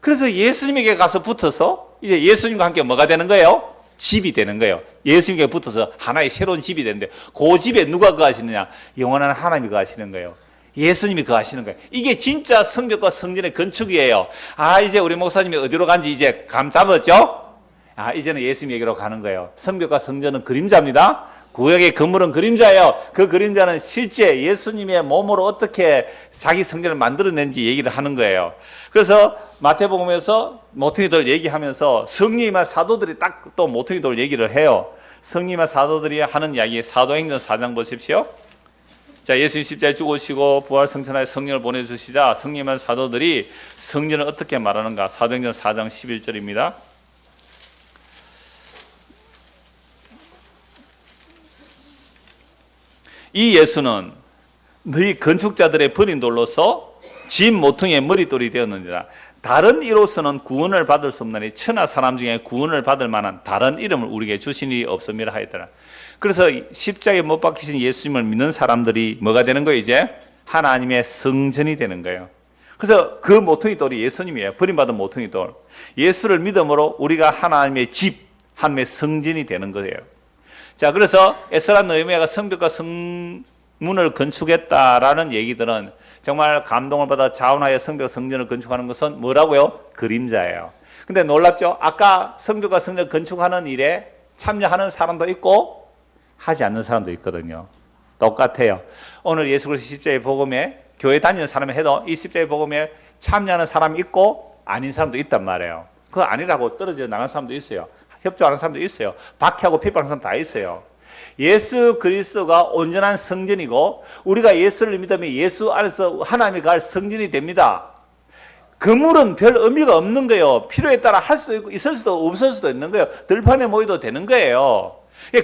[SPEAKER 1] 그래서 예수님에게 가서 붙어서 이제 예수님과 함께 뭐가 되는 거예요? 집이 되는 거예요. 예수님께 붙어서 하나의 새로운 집이 되는데 그 집에 누가 거하시느냐? 영원한 하나님이 거하시는 거예요. 예수님이 거하시는 거예요. 이게 진짜 성벽과 성전의 건축이에요. 아, 이제 우리 목사님이 어디로 간지 이제 감 잡았죠? 아, 이제는 예수님에게로 가는 거예요. 성벽과 성전은 그림자입니다. 구약의 건물은 그림자예요. 그 그림자는 실제 예수님의 몸으로 어떻게 자기 성전을 만들어낸지 얘기를 하는 거예요. 그래서 마태복음에서 모퉁이돌 얘기하면서 성령이만 사도들이 딱 또 모퉁이돌 얘기를 해요. 성령이만 사도들이 하는 이야기 사도행전 4장 보십시오. 자, 예수님 십자가에 죽으시고 부활 성천하에 성령을 보내주시자 성령의 사도들이 성전을 어떻게 말하는가? 사도행전 4장 11절입니다. 이 예수는 너희 건축자들의 버린 돌로서 집 모퉁이의 머릿돌이 되었느니라. 다른 이로서는 구원을 받을 수 없나니 천하 사람 중에 구원을 받을 만한 다른 이름을 우리에게 주신 일이 없음이라 하였더라. 그래서 십자가에 못 박히신 예수님을 믿는 사람들이 뭐가 되는 거예요? 이제 하나님의 성전이 되는 거예요. 그래서 그 모퉁이 돌이 예수님이에요. 버림받은 모퉁이 돌. 예수를 믿음으로 우리가 하나님의 집, 하나님의 성전이 되는 거예요. 자, 그래서 에스라 느헤미야가 성벽과 성문을 건축했다라는 얘기들은 정말 감동을 받아 자원하여 성벽 성전을 건축하는 것은 뭐라고요? 그림자예요. 근데 놀랍죠? 아까 성벽과 성전을 건축하는 일에 참여하는 사람도 있고 하지 않는 사람도 있거든요. 똑같아요. 오늘 예수 그리스도 십자가의 복음에 교회 다니는 사람이 해도 이 십자가의 복음에 참여하는 사람이 있고 아닌 사람도 있단 말이에요. 그거 아니라고 떨어져 나간 사람도 있어요. 협조하는 사람도 있어요. 박해하고 비판하는 사람 다 있어요. 예수 그리스도가 온전한 성전이고 우리가 예수를 믿으면 예수 안에서 하나님이 갈 성전이 됩니다. 건물은 별 의미가 없는 거예요. 필요에 따라 할 수도 있고 있을 수도 없을 수도 있는 거예요. 들판에 모여도 되는 거예요.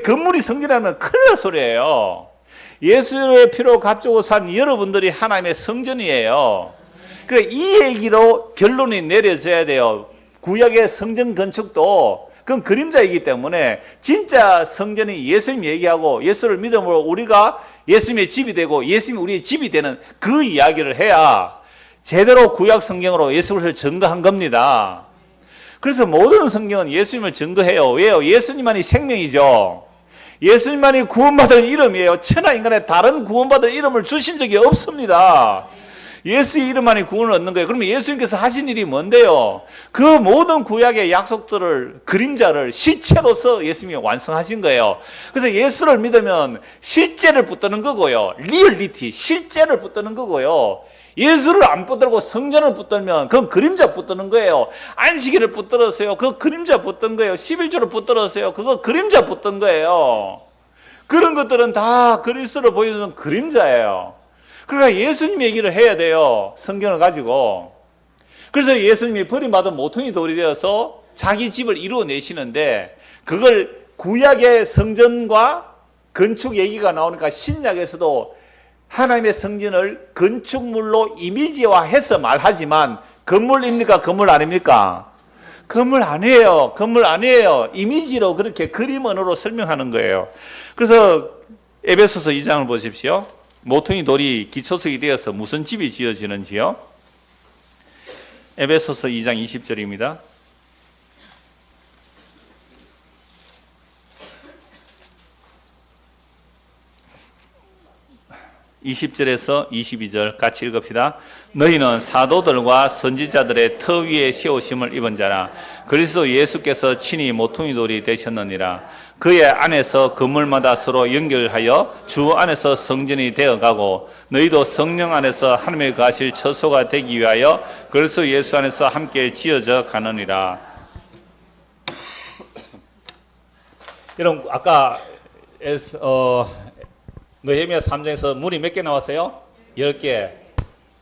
[SPEAKER 1] 건물이 성전이라면 큰일 날 소리예요. 예수의 피로 값주고 산 여러분들이 하나님의 성전이에요. 그래, 이 얘기로 결론이 내려져야 돼요. 구약의 성전 건축도 그건 그림자이기 때문에 진짜 성전이 예수님 얘기하고 예수를 믿음으로 우리가 예수님의 집이 되고 예수님이 우리의 집이 되는 그 이야기를 해야 제대로 구약 성경으로 예수 그리스도를 증거한 겁니다. 그래서 모든 성경은 예수님을 증거해요. 왜요? 예수님만이 생명이죠. 예수님만이 구원받을 이름이에요. 천하 인간에 다른 구원받을 이름을 주신 적이 없습니다. 예수의 이름만이 구원을 얻는 거예요. 그러면 예수님께서 하신 일이 뭔데요? 그 모든 구약의 약속들을, 그림자를 실체로서 예수님이 완성하신 거예요. 그래서 예수를 믿으면 실제를 붙드는 거고요. 리얼리티, 실제를 붙드는 거고요. 예수를 안 붙들고 성전을 붙들면 그건 그림자 붙드는 거예요. 안식일을 붙들었어요. 그거 그림자 붙든 거예요. 11조를 붙들었어요. 그거 그림자 붙든 거예요. 그런 것들은 다 그리스도를 보여주는 그림자예요. 그러니까 예수님 얘기를 해야 돼요. 성경을 가지고. 그래서 예수님이 버림받은 모퉁이 돌이 되어서 자기 집을 이루어내시는데 그걸 구약의 성전과 건축 얘기가 나오니까 신약에서도 하나님의 성전을 건축물로 이미지화해서 말하지만 건물입니까? 건물 아닙니까? 건물 아니에요. 건물 아니에요. 이미지로 그렇게 그림 언어로 설명하는 거예요. 그래서 에베소서 2장을 보십시오. 모퉁이 돌이 기초석이 되어서 무슨 집이 지어지는지요? 에베소서 2장 20절입니다. 20절에서 22절 같이 읽읍시다. 너희는 사도들과 선지자들의 터 위에 세우심을 입은 자라. 그리스도 예수께서 친히 모퉁이 돌이 되셨느니라. 그의 안에서 건물마다 서로 연결하여 주 안에서 성전이 되어가고 너희도 성령 안에서 하나님의 거하실 처소가 되기 위하여 그리스도 예수 안에서 함께 지어져 가느니라. 여러분 아까 느헤미야 3장에서 문이 몇 개 나왔어요? 10개.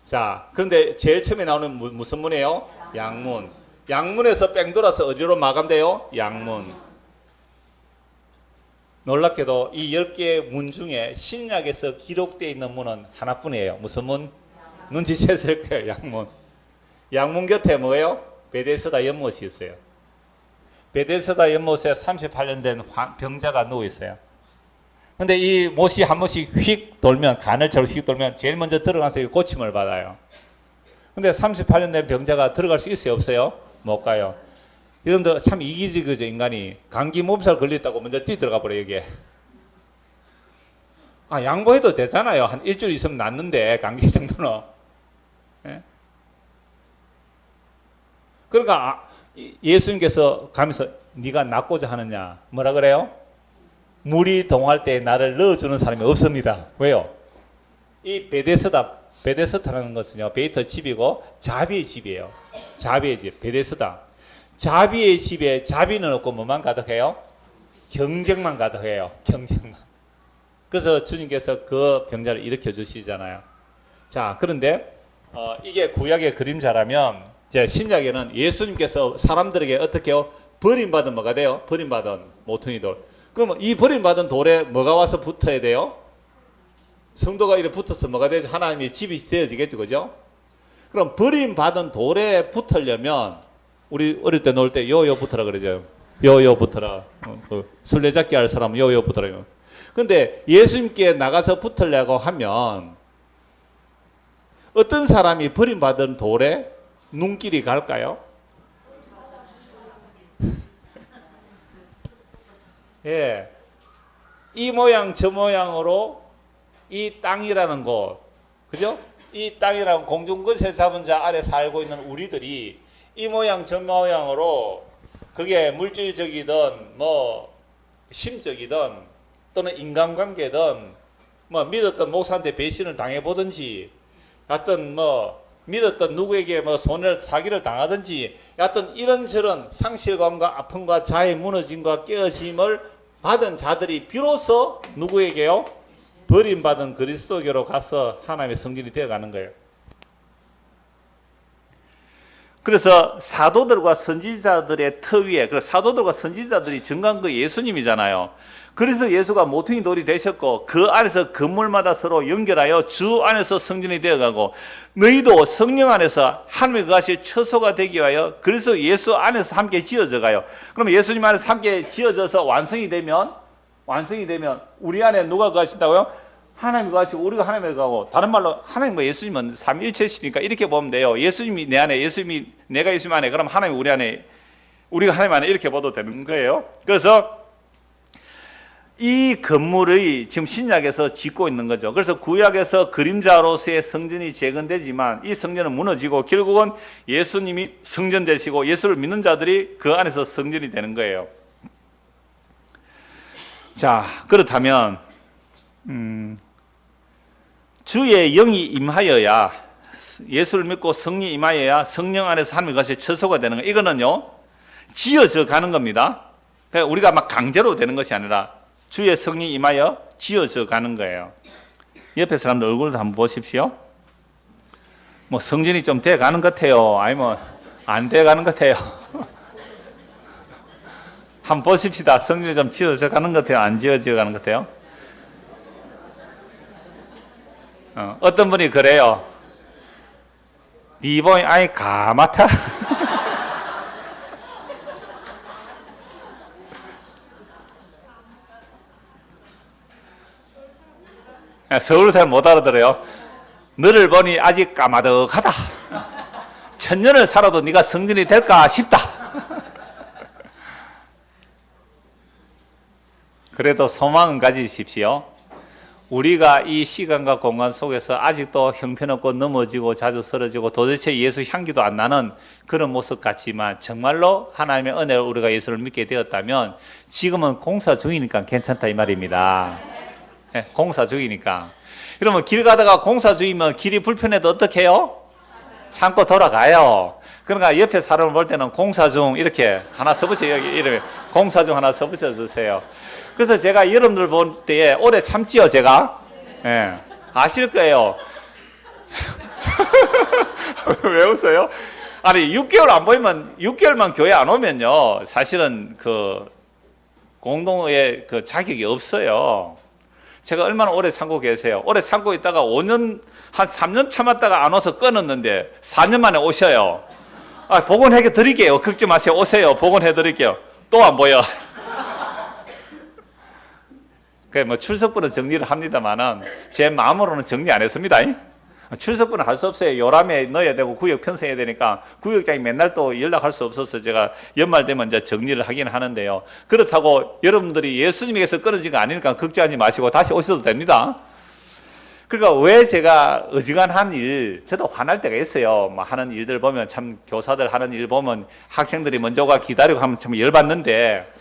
[SPEAKER 1] 자, 그런데 제일 처음에 나오는 무슨 문이에요? 양문. 양문에서 뺑 돌아서 어디로 마감돼요? 양문. 놀랍게도 이 10개의 문 중에 신약에서 기록되어 있는 문은 하나뿐이에요. 무슨 문? 눈치챘을 거예요. 양문. 양문 곁에 뭐예요? 베데스다 연못이 있어요. 베데스다 연못에 38년 된 병자가 누워 있어요. 근데 이 못이 한 번씩 휙 돌면, 가늘처럼 휙 돌면 제일 먼저 들어가서 고침을 받아요. 근데 38년 된 병자가 들어갈 수 있어요? 없어요? 못 가요. 여러분들 참 이기적이죠, 인간이. 감기 몸살 걸렸다고 먼저 뛰어들어가 버려요, 여기에. 아, 양보해도 되잖아요. 한 일주일 있으면 낫는데, 감기 정도는. 예? 그러니까 예수님께서 가면서 네가 낫고자 하느냐? 뭐라 그래요? 물이 동할 때 나를 넣어주는 사람이 없습니다. 왜요? 이 베데스다라는 것은요, 베이터 집이고 자비의 집이에요. 자비의 집, 베데스다. 자비의 집에 자비는 없고 뭐만 가득해요? 경쟁만 가득해요. 경쟁만. 그래서 주님께서 그 병자를 일으켜 주시잖아요. 자, 그런데 이게 구약의 그림자라면 이제 신약에는 예수님께서 사람들에게 어떻게요? 버림받은 뭐가 돼요? 버림받은 모퉁이 돌. 그러면 이 버림받은 돌에 뭐가 와서 붙어야 돼요? 성도가 이렇게 붙어서 뭐가 되죠? 하나님의 집이 되어지겠죠, 그죠? 그럼 버림받은 돌에 붙으려면 우리 어릴 때 놀 때 요요 붙어라 그러죠. 요요 붙어라. 술래잡기 할 사람은 요요 붙어라. 근데 예수님께 나가서 붙으려고 하면 어떤 사람이 버림받은 돌에 눈길이 갈까요? 예. 이 모양 저 모양으로 이 땅이라는 곳, 그죠? 이 땅이라는 공중것에 잡은 자 아래 살고 있는 우리들이 이 모양 저 모양으로 그게 물질적이든 뭐 심적이든 또는 인간관계든 뭐 믿었던 목사한테 배신을 당해보든지 하여튼 뭐 믿었던 누구에게 뭐 손해를 사기를 당하든지 하여튼 이런저런 상실감과 아픔과 자의 무너짐과 깨어짐을 받은 자들이 비로소 누구에게요? 버림받은 그리스도교로 가서 하나님의 성전이 되어가는 거예요. 그래서 사도들과 선지자들의 터 위에, 그래서 사도들과 선지자들이 증거한 그 예수님이잖아요. 그래서 예수가 모퉁이 돌이 되셨고 그 안에서 건물마다 서로 연결하여 주 안에서 성전이 되어가고 너희도 성령 안에서 하나님의 거하실 처소가 되기 위하여 그래서 예수 안에서 함께 지어져 가요. 그럼 예수님 안에서 함께 지어져서 완성이 되면 우리 안에 누가 거하신다고요? 하나님이 거하시고 우리가 하나님에 거하고, 다른 말로 하나님과 예수님은 삼위일체시니까 이렇게 보면 돼요. 예수님이 내 안에, 예수님이 내가 예수님 안에, 그럼 하나님이 우리 안에, 우리가 하나님 안에 이렇게 봐도 되는 거예요. 그래서 이 건물의 지금 신약에서 짓고 있는 거죠. 그래서 구약에서 그림자로서의 성전이 재건되지만 이 성전은 무너지고 결국은 예수님이 성전 되시고 예수를 믿는 자들이 그 안에서 성전이 되는 거예요. 자, 그렇다면 주의 영이 임하여야, 예수를 믿고 성령이 임하여야 성령 안에서 하나님의 것이 처소가 되는 거예요. 이거는요 지어져 가는 겁니다. 그러니까 우리가 막 강제로 되는 것이 아니라 주의 성령이 임하여 지어져 가는 거예요. 옆에 사람들 얼굴도 한번 보십시오. 뭐 성전이 좀 돼 가는 것 같아요, 아니면 안 돼 가는 것 같아요? 한번 보십시다. 성전이 좀 지어져 가는 것 같아요, 안 지어져 가는 것 같아요? 어떤 분이 그래요. 이번에 아예 가마타. 서울 사람 못 알아들어요. 너를 보니 아직 까마득하다. 천년을 살아도 네가 성전이 될까 싶다. 그래도 소망은 가지십시오. 우리가 이 시간과 공간 속에서 아직도 형편없고 넘어지고 자주 쓰러지고 도대체 예수 향기도 안 나는 그런 모습 같지만 정말로 하나님의 은혜로 우리가 예수를 믿게 되었다면 지금은 공사 중이니까 괜찮다 이 말입니다. 네, 공사 중이니까. 그러면 길 가다가 공사 중이면 길이 불편해도 어떻게 해요? 참고 돌아가요. 그러니까 옆에 사람을 볼 때는 공사 중 이렇게 하나 써붙여요. 여기 이름에 공사 중 하나 써붙여 주세요. 그래서 제가 여러분들 볼 때에 오래 참지요, 제가. 예. 아실 거예요. 왜 웃어요? 아니, 6개월 안 보이면, 6개월만 교회 안 오면요, 사실은 그 공동의 그 자격이 없어요. 제가 얼마나 오래 참고 계세요? 오래 참고 있다가 5년, 한 3년 참았다가 안 와서 끊었는데 4년 만에 오셔요. 아, 복원해 드릴게요. 걱정 마세요. 오세요. 복원해 드릴게요. 또 안 보여. 그 뭐 출석부는 정리를 합니다만은 제 마음으로는 정리 안 했습니다. 출석부는 할 수 없어요. 요람에 넣어야 되고 구역 편성해야 되니까 구역장이 맨날 또 연락할 수 없어서 제가 연말 되면 이제 정리를 하긴 하는데요. 그렇다고 여러분들이 예수님에게서 끊어진 거 아니니까 걱정하지 마시고 다시 오셔도 됩니다. 그러니까 왜 제가 어지간한 일, 저도 화날 때가 있어요. 뭐 하는 일들 보면 참, 교사들 하는 일 보면 학생들이 먼저 가 기다리고 하면 참 열받는데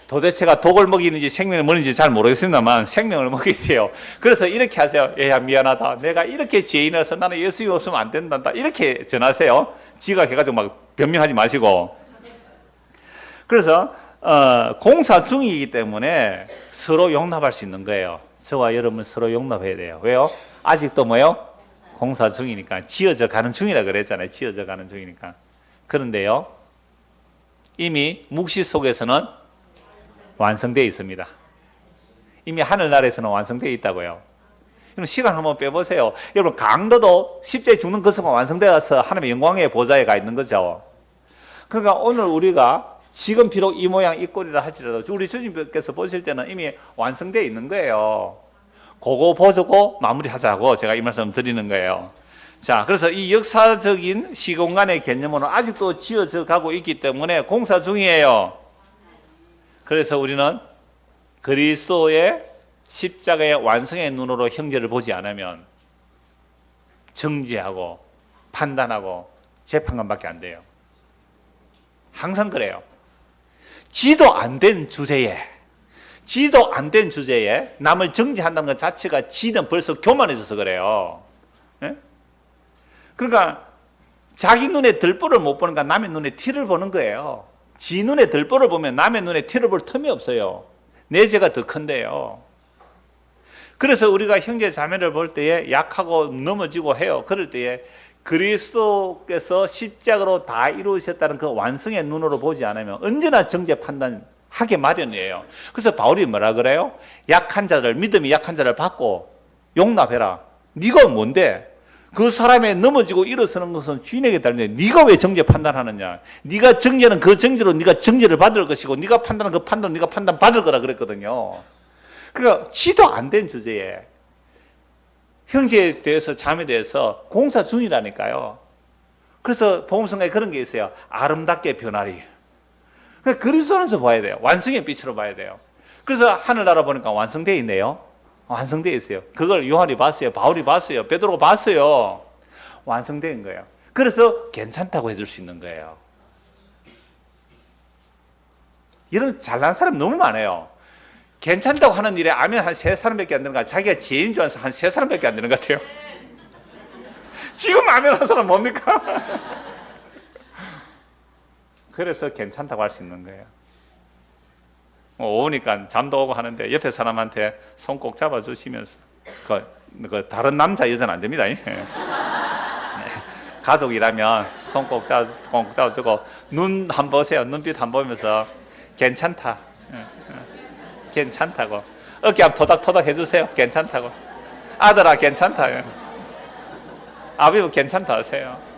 [SPEAKER 1] 도대체가 독을 먹이는지 생명을 먹이는지 잘 모르겠습니다만 생명을 먹이세요. 그래서 이렇게 하세요. 야, 미안하다. 내가 이렇게 죄인이라서 나는 예수님 없으면 안 된단다. 이렇게 전하세요. 지각해가지고 막 변명하지 마시고. 그래서 공사 중이기 때문에 서로 용납할 수 있는 거예요. 저와 여러분 서로 용납해야 돼요. 왜요? 아직도 뭐요? 공사 중이니까. 지어져 가는 중이라 그랬잖아요. 지어져 가는 중이니까. 그런데요, 이미 묵시 속에서는 완성되어 있습니다. 이미 하늘나라에서는 완성되어 있다고요. 그럼 시간 한번 빼보세요. 여러분, 강도도 십자에 죽는 그 순간 완성되어서 하나님의 영광의 보좌에 가 있는 거죠. 그러니까 오늘 우리가 지금 비록 이 모양 이 꼴이라 할지라도 우리 주님께서 보실 때는 이미 완성되어 있는 거예요. 그거 보고 마무리하자고 제가 이 말씀 드리는 거예요. 자, 그래서 이 역사적인 시공간의 개념으로 아직도 지어져 가고 있기 때문에 공사 중이에요. 그래서 우리는 그리스도의 십자가의 완성의 눈으로 형제를 보지 않으면 정죄하고 판단하고 재판관밖에 안 돼요. 항상 그래요. 지도 안 된 주제에 남을 정죄한다는 것 자체가 지는 벌써 교만해져서 그래요. 네? 그러니까 자기 눈에 들보를 못 보니까 남의 눈에 티를 보는 거예요. 지 눈에 들보를 보면 남의 눈에 티를 볼 틈이 없어요. 내 죄가 더 큰데요. 그래서 우리가 형제 자매를 볼 때에 약하고 넘어지고 해요. 그럴 때에 그리스도께서 십자가로 다 이루셨다는 그 완성의 눈으로 보지 않으면 언제나 정죄 판단하게 마련이에요. 그래서 바울이 뭐라 그래요? 약한 자를, 믿음이 약한 자를 받고 용납해라. 네가 뭔데? 그 사람의 넘어지고 일어서는 것은 주인에게 달리는데 네가 왜 정죄 판단하느냐? 네가 정죄는 그 정죄로 네가 정죄를 받을 것이고 네가 판단하는 그 판단은 네가 판단 받을 거라 그랬거든요. 그러니까 지도 안 된 주제에 형제에 대해서 자매에 대해서 공사 중이라니까요. 그래서 복음성가에 그런 게 있어요. 아름답게 변하리. 그러니까 그리스도 안에서 봐야 돼요. 완성의 빛으로 봐야 돼요. 그래서 하늘나라 보니까 완성되어 있네요. 완성되어 있어요. 그걸 요한이 봤어요. 바울이 봤어요. 베드로가 봤어요. 완성된 거예요. 그래서 괜찮다고 해줄 수 있는 거예요. 이런 잘난 사람 너무 많아요. 괜찮다고 하는 일에 아멘 한 3사람밖에 안 되는 거 같아요. 자기가 죄인 줄 알아서 한 3사람밖에 안 되는 것 같아요. 지금 아멘 한 사람 뭡니까? 그래서 괜찮다고 할 수 있는 거예요. 오니까 잠도 오고 하는데 옆에 사람한테 손 꼭 잡아주시면서 그 다른 남자 여자는 안 됩니다. 가족이라면 손 꼭 잡아주고 눈 한 번 보세요. 눈빛 한 번 보면서 괜찮다. 괜찮다고. 어깨 한번 토닥토닥 해주세요. 괜찮다고. 아들아 괜찮다. 아버지 괜찮다 하세요.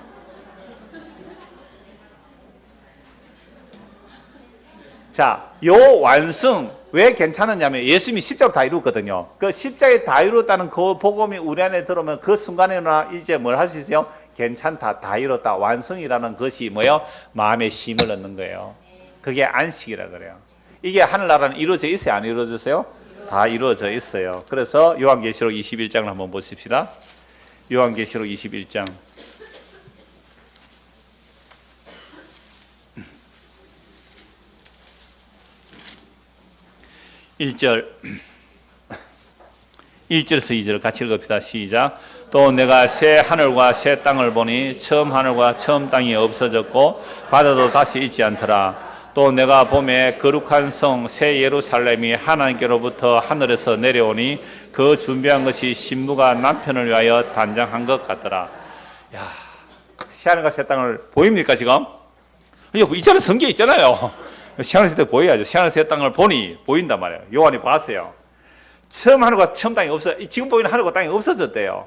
[SPEAKER 1] 자, 요 완성 왜 괜찮았냐면 예수님이 십자가로 다 이루었거든요. 그 십자가에 다 이루었다는 그 복음이 우리 안에 들어오면 그 순간에나 이제 뭘 할 수 있어요? 괜찮다, 다 이뤘다. 완성이라는 것이 뭐예요? 마음에 힘을 얻는 거예요. 그게 안식이라 그래요. 이게 하늘나라는 이루어져 있어요? 안 이루어졌어요? 다 이루어져 있어요. 그래서 요한계시록 21장을 한번 보십시다. 요한계시록 21장 1절 1절에서 2절 같이 읽읍시다. 시작. 또 내가 새 하늘과 새 땅을 보니 처음 하늘과 처음 땅이 없어졌고 바다도 다시 있지 않더라. 또 내가 보매 거룩한 성 새 예루살렘이 하나님께로부터 하늘에서 내려오니 그 준비한 것이 신부가 남편을 위하여 단장한 것 같더라. 야, 새 하늘과 새 땅을 보입니까 지금? 있잖아요. 성경에 있잖아요. 새 하늘 새 땅 보여야죠. 새 하늘 새 땅을 보니 보인단 말이에요. 요한이 봤어요. 처음 하늘과 처음 땅이 없어. 지금 보이는 하늘과 땅이 없어졌대요.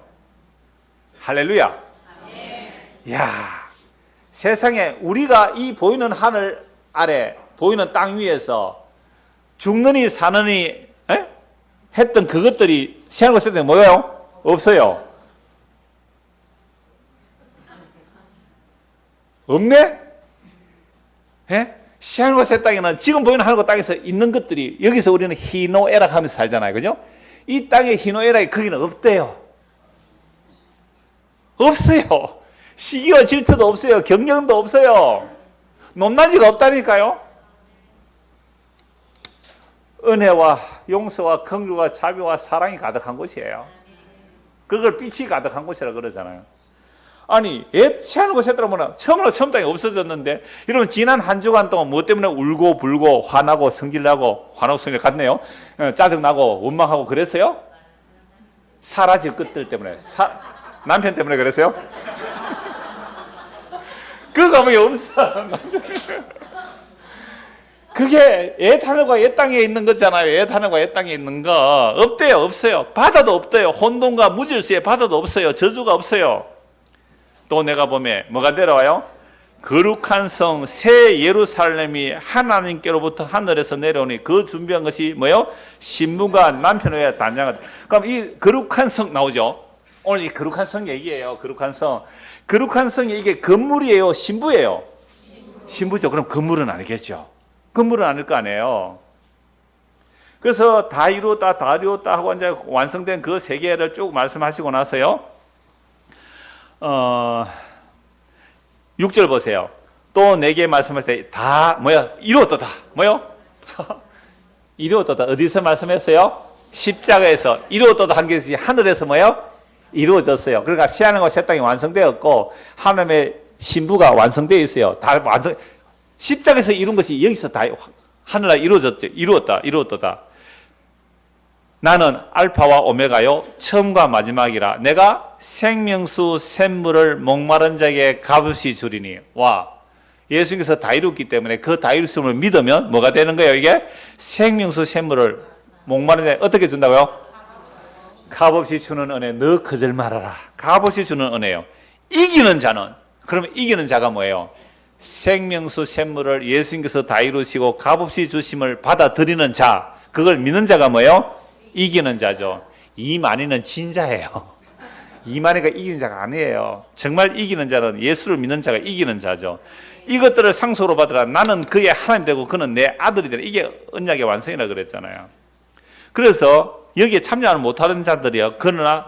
[SPEAKER 1] 할렐루야. 야, 세상에 우리가 이 보이는 하늘 아래 보이는 땅 위에서 죽느니 사느니 했던 그것들이 새하늘과 새 땅에 뭐예요? 없어요. 없네? 새하늘과 새 땅에는 지금 보이는 하늘과 땅에서 있는 것들이 여기서 우리는 희노애락 하면서 살잖아요. 그죠? 이 땅에 희노애락이 거기는 없대요. 없어요. 시기와 질투도 없어요. 경쟁도 없어요. 높낮이가 없다니까요. 은혜와 용서와 긍휼과 자비와 사랑이 가득한 곳이에요. 그걸 빛이 가득한 곳이라 그러잖아요. 아니, 새하늘과 새 땅은 처음으로 처음 땅이 없어졌는데 여러분 지난 한 주간 동안 무엇 때문에 울고 불고 화나고 성질나고 화나고 성질 같네요. 짜증나고 원망하고 그랬어요? 사라질 것들 때문에. 남편 때문에 그러세요? 그 감흥이 없어. 그게 옛하늘과 옛 땅에 있는 거잖아요. 옛하늘과 옛 땅에 있는 거 없대요. 없어요. 바다도 없대요. 혼돈과 무질서의 바다도 없어요. 저주가 없어요. 또 내가 보면 뭐가 내려와요? 거룩한 성 새 예루살렘이 하나님께로부터 하늘에서 내려오니 그 준비한 것이 뭐예요? 신부가 남편을 단장하다. 그럼 이 거룩한 성 나오죠. 오늘 이 거룩한 성 얘기예요. 거룩한 성. 거룩한 성이 이게 건물이에요? 신부예요? 신부죠. 그럼 건물은 아니겠죠. 건물은 아닐 거 아니에요. 그래서 다 이루었다 하고 이제 완성된 그 세 개를 쭉 말씀하시고 나서요. 6절 보세요. 또 내게 말씀할 때 다 이루었다. 이루었다. 어디서 말씀했어요? 십자가에서. 이루었다 한 것이 하늘에서 이루어졌어요. 그러니까 새하늘과 새 땅이 완성되었고 하나님의 신부가 완성되어 있어요. 다 완성. 십자가에서 이룬 것이 여기서 다 하늘나라 이루어졌죠. 이루었다. 나는 알파와 오메가요 처음과 마지막이라 내가 생명수 샘물을 목마른 자에게 값없이 주리니. 와, 예수님께서 다 이뤘기 때문에 그 다 이루심을 믿으면 뭐가 되는 거예요? 이게 생명수 샘물을 목마른 자에게 어떻게 준다고요? 값없이 주는 은혜. 너 거절 말아라. 값없이 주는 은혜요. 이기는 자는, 그러면 이기는 자가 뭐예요? 생명수 샘물을 예수님께서 다 이루시고 값없이 주심을 받아들이는 자, 그걸 믿는 자가 뭐예요? 이기는 자죠. 이만희는 진자예요. 이만희가 이기는 자가 아니에요. 정말 이기는 자는 예수를 믿는 자가 이기는 자죠. 이것들을 상속으로 받으라. 나는 그의 하나님 되고 그는 내 아들이 되라. 이게 언약의 완성이라 그랬잖아요. 그래서 여기에 참여하는 못하는 자들이요. 그러나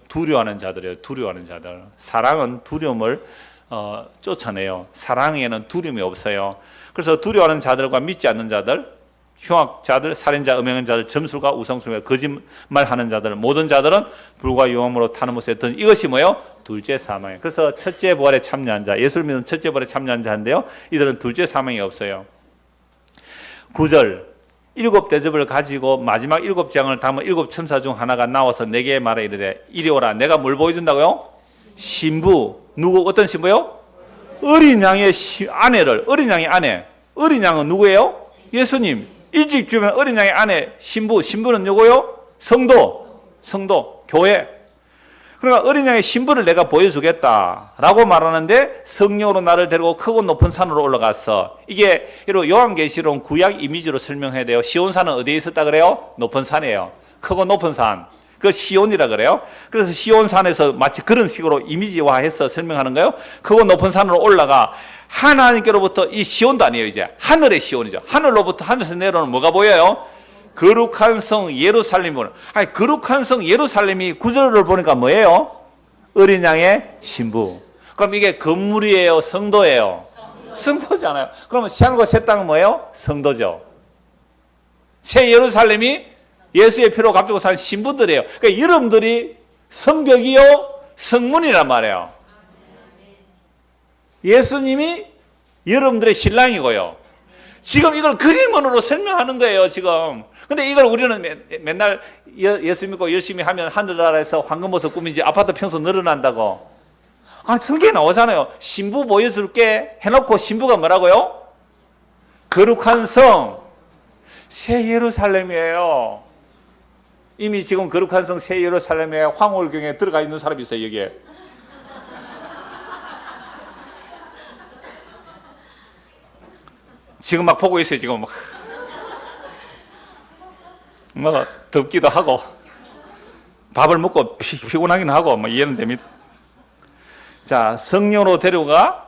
[SPEAKER 1] 두려워하는 자들이에요. 두려워하는 자들. 사랑은 두려움을 쫓아내요. 사랑에는 두려움이 없어요. 그래서 두려워하는 자들과 믿지 않는 자들, 흉악자들, 살인자, 음행자들, 점술가, 우상숭배, 거짓말하는 자들, 모든 자들은 불과 용암으로 타는 못에 든 이것이 뭐예요? 둘째 사망이에요. 그래서 첫째 부활에 참여한 자, 예수를 믿는 첫째 부활에 참여한 자인데요, 이들은 둘째 사망이 없어요. 9절, 7 대접을 가지고 마지막 7장을 담은 7 천사 중 하나가 나와서 내게 말하 이르되 이리 오라. 내가 뭘 보여준다고요? 신부. 누구? 어떤 신부요? 어린 양의 아내를. 어린 양의 아내. 어린 양은 누구예요? 예수님. 일찍 주면 어린 양의 아내 신부. 신부는 누구요? 성도. 교회. 그러니까 어린 양의 신부를 내가 보여주겠다라고 말하는데 성령으로 나를 데리고 크고 높은 산으로 올라갔어. 이게 요한계시록 구약 이미지로 설명해야 돼요. 시온산은 어디에 있었다 그래요? 높은 산이에요. 크고 높은 산. 그 시온이라 그래요. 그래서 시온산에서 마치 그런 식으로 이미지화해서 설명하는 거예요. 크고 높은 산으로 올라가 하나님께로부터 이 시온도 아니에요. 이제 하늘의 시온이죠. 하늘로부터 하늘에서 내려오는 뭐가 보여요? 거룩한 성 예루살렘이 보는. 아니, 거룩한 성 예루살렘이 구절을 보니까 뭐예요? 어린 양의 신부. 그럼 이게 건물이에요? 성도예요? 성도잖아요. 그러면 새하늘과 새 땅은 뭐예요? 성도죠. 새 예루살렘이 예수의 피로 값주고 산 신부들이에요. 그러니까 여러분들이 성벽이요, 성문이란 말이에요. 예수님이 여러분들의 신랑이고요. 지금 이걸 그림으로 설명하는 거예요, 지금. 근데 이걸 우리는 맨날 예수 믿고 열심히 하면 하늘나라에서 황금보석 꾸민지 아파트 평수 늘어난다고. 아, 성경에 나오잖아요. 신부 보여줄게 해놓고 신부가 뭐라고요? 거룩한 성, 새 예루살렘이에요. 이미 지금 거룩한 성 새 예루살렘에 황홀경에 들어가 있는 사람이 있어요, 여기에. 지금 막 보고 있어요, 지금. 덥기도 하고, 밥을 먹고 피곤하긴 하고, 이해는 됩니다. 자, 성령으로 데려가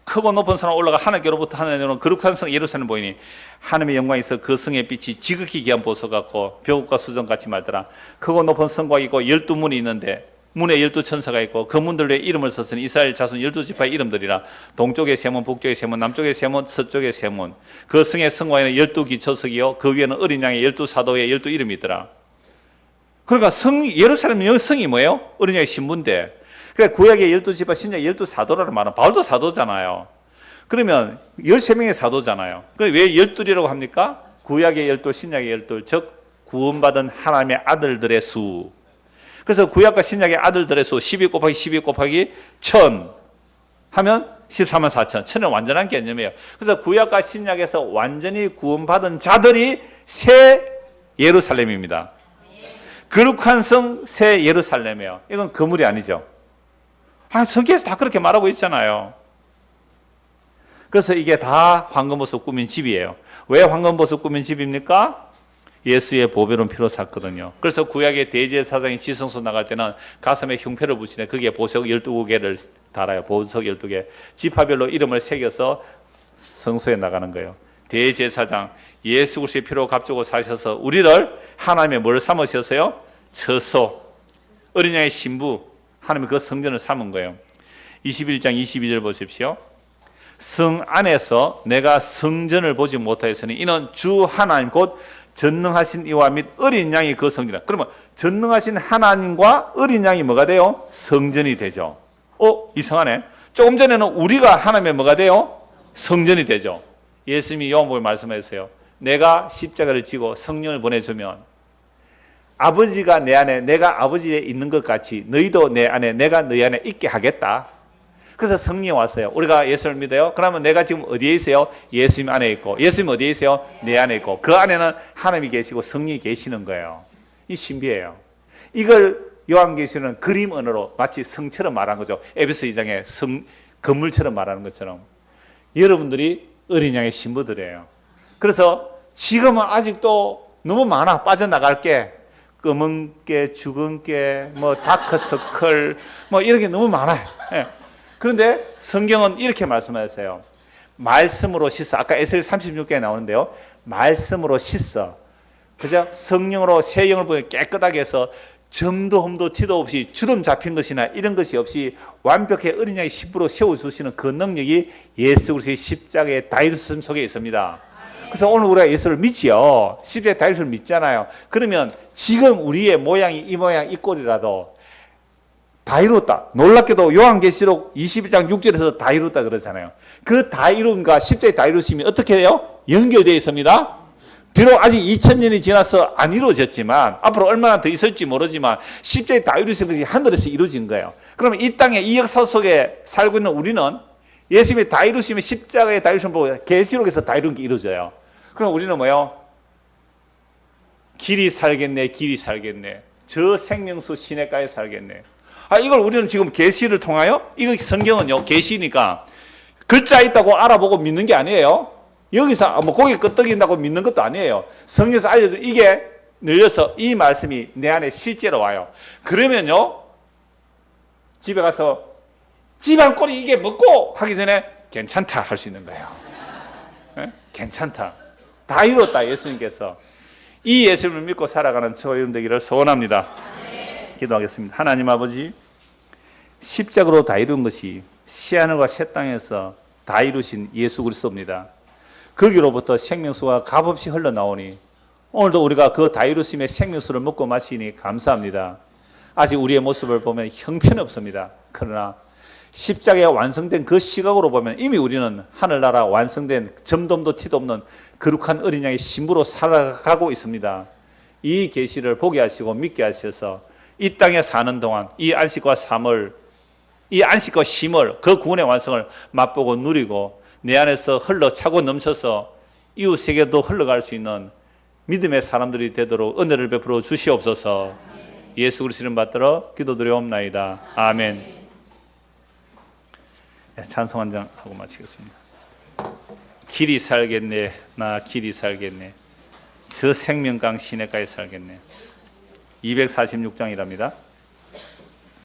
[SPEAKER 1] 크고 높은 산으로 올라가 하나님께로부터 하나님은 거룩한 성 예루살렘 보이니 하나님의 영광이 있어 그 성의 빛이 지극히 귀한 보석 같고 벼국과 수정같이 말더라. 크고 높은 성곽이 있고 12문이 있는데 문에 12천사가 있고 그 문들 위에 이름을 썼으니 이스라엘 자손 12지파의 이름들이라. 동쪽의 세문, 북쪽의 세문, 남쪽의 세문, 서쪽의 세문. 그 성의 성곽에는 12기초석이요 그 위에는 어린 양의 12사도의 12이름이 있더라. 그러니까 예루살렘 성이 뭐예요? 어린 양의 신부인데, 그래 구약의 12지파, 신약의 12사도라는 말은 바울도 사도잖아요. 그러면 13명의 사도잖아요. 왜 12이라고 합니까? 구약의 12, 신약의 12, 즉 구원받은 하나님의 아들들의 수. 그래서 구약과 신약의 아들들의 수 12 곱하기 12 곱하기 1000 하면 14만 4천. 1000은 완전한 개념이에요. 그래서 구약과 신약에서 완전히 구원받은 자들이 새 예루살렘입니다. 거룩한 성 새 예루살렘이에요. 이건 건물이 아니죠. 성경에서 다 그렇게 말하고 있잖아요. 그래서 이게 다 황금보석 꾸민 집이에요. 왜 황금보석 꾸민 집입니까? 예수의 보배로운 피로 샀거든요. 그래서 구약의 대제사장이 지성소 나갈 때는 가슴에 흉패를 붙이네. 거기에 보석 12개를 달아요. 보석 12개. 지파별로 이름을 새겨서 성소에 나가는 거예요. 대제사장 예수 그리스도의 피로 값주고 사셔서 우리를 하나님의 뭘 삼으셨어요? 처소, 어린 양의 신부, 하나님의 그 성전을 삼은 거예요. 21장 22절 보십시오. 성 안에서 내가 성전을 보지 못하였으니 이는 주 하나님 곧 전능하신 이와 및 어린 양이 그 성전이다. 그러면 전능하신 하나님과 어린 양이 뭐가 돼요? 성전이 되죠. 이상하네. 조금 전에는 우리가 하나님의 뭐가 돼요? 성전이 되죠. 예수님이 요한복음에 말씀하셨어요. 내가 십자가를 지고 성령을 보내주면 아버지가 내 안에 내가 아버지에 있는 것 같이 너희도 내 안에 내가 너희 안에 있게 하겠다. 그래서 성령이 왔어요. 우리가 예수를 믿어요. 그러면 내가 지금 어디에 있어요? 예수님 안에 있고, 예수님 어디에 있어요? 내 안에 있고, 그 안에는 하나님이 계시고 성령이 계시는 거예요. 이 신비해요. 이걸 요한계시는 그림 언어로 마치 성처럼 말한 거죠. 에베소 2장에 건물처럼 말하는 것처럼. 여러분들이 어린 양의 신부들이에요. 그래서 지금은 아직도 너무 많아. 빠져나갈 게 검은 게, 죽은 게, 다크서클, 이런 게 너무 많아요. 예. 그런데 성경은 이렇게 말씀하셨어요. 말씀으로 씻어. 아까 에스겔 36개에 나오는데요. 말씀으로 씻어. 그죠? 성령으로 새 영을 보여 깨끗하게 해서 점도 흠도 티도 없이 주름 잡힌 것이나 이런 것이 없이 완벽히 어린 양의 신부로 세워주시는 그 능력이 예수 그리스도의 십자가의 다이루스 속에 있습니다. 그래서 오늘 우리가 예수를 믿지요. 십자가의 다이루스를 믿잖아요. 그러면 지금 우리의 모양이 이 모양 이 꼴이라도 다 이루었다. 놀랍게도 요한계시록 21장 6절에서 다 이루었다 그러잖아요. 그 다 이루음과 십자가의 다 이루심이 어떻게 해요? 연결되어 있습니다. 비록 아직 2000년이 지나서 안 이루어졌지만 앞으로 얼마나 더 있을지 모르지만 십자가의 다 이루신 것이 하늘에서 이루어진 거예요. 그러면 이 땅에 이 역사 속에 살고 있는 우리는 예수님의 다 이루심의 십자가의 다 이루심을 보고 계시록에서 다 이룬 게 이루어져요. 그럼 우리는 뭐예요? 길이 살겠네, 길이 살겠네. 저 생명수 시냇가에 살겠네. 이걸 우리는 지금 계시를 통하여, 이거 성경은요, 계시니까 글자 있다고 알아보고 믿는 게 아니에요. 여기서 고개 끄덕인다고 믿는 것도 아니에요. 성경에서 알려준 이게 늘려서 이 말씀이 내 안에 실제로 와요. 그러면요, 집에 가서 집안 꼴이 이게 먹고 하기 전에 괜찮다 할 수 있는 거예요. 네? 괜찮다. 다 이뤘다, 예수님께서. 이 예수님을 믿고 살아가는 저와 여러분 되기를 소원합니다. 기도하겠습니다. 하나님 아버지, 십자가로 다 이룬 것이 새하늘과 새 땅에서 다 이루신 예수 그리스도입니다. 거기로부터 생명수가 값없이 흘러나오니 오늘도 우리가 그 다 이루심의 생명수를 먹고 마시니 감사합니다. 아직 우리의 모습을 보면 형편없습니다. 그러나 십자가에 완성된 그 시각으로 보면 이미 우리는 하늘나라 완성된 점도 티도 없는 거룩한 어린 양의 신부로 살아가고 있습니다. 이 계시를 보게 하시고 믿게 하셔서 이 땅에 사는 동안 이 안식과 삶을, 이 안식과 쉼을, 그 구원의 완성을 맛보고 누리고 내 안에서 흘러차고 넘쳐서 이웃에게도 흘러갈 수 있는 믿음의 사람들이 되도록 은혜를 베풀어 주시옵소서. 예수 그리스도를 받들어 기도드리옵나이다. 아멘. 찬송 한 장 하고 마치겠습니다. 길이 살겠네, 나 길이 살겠네. 저 생명강 시냇가에 살겠네. 246장이랍니다.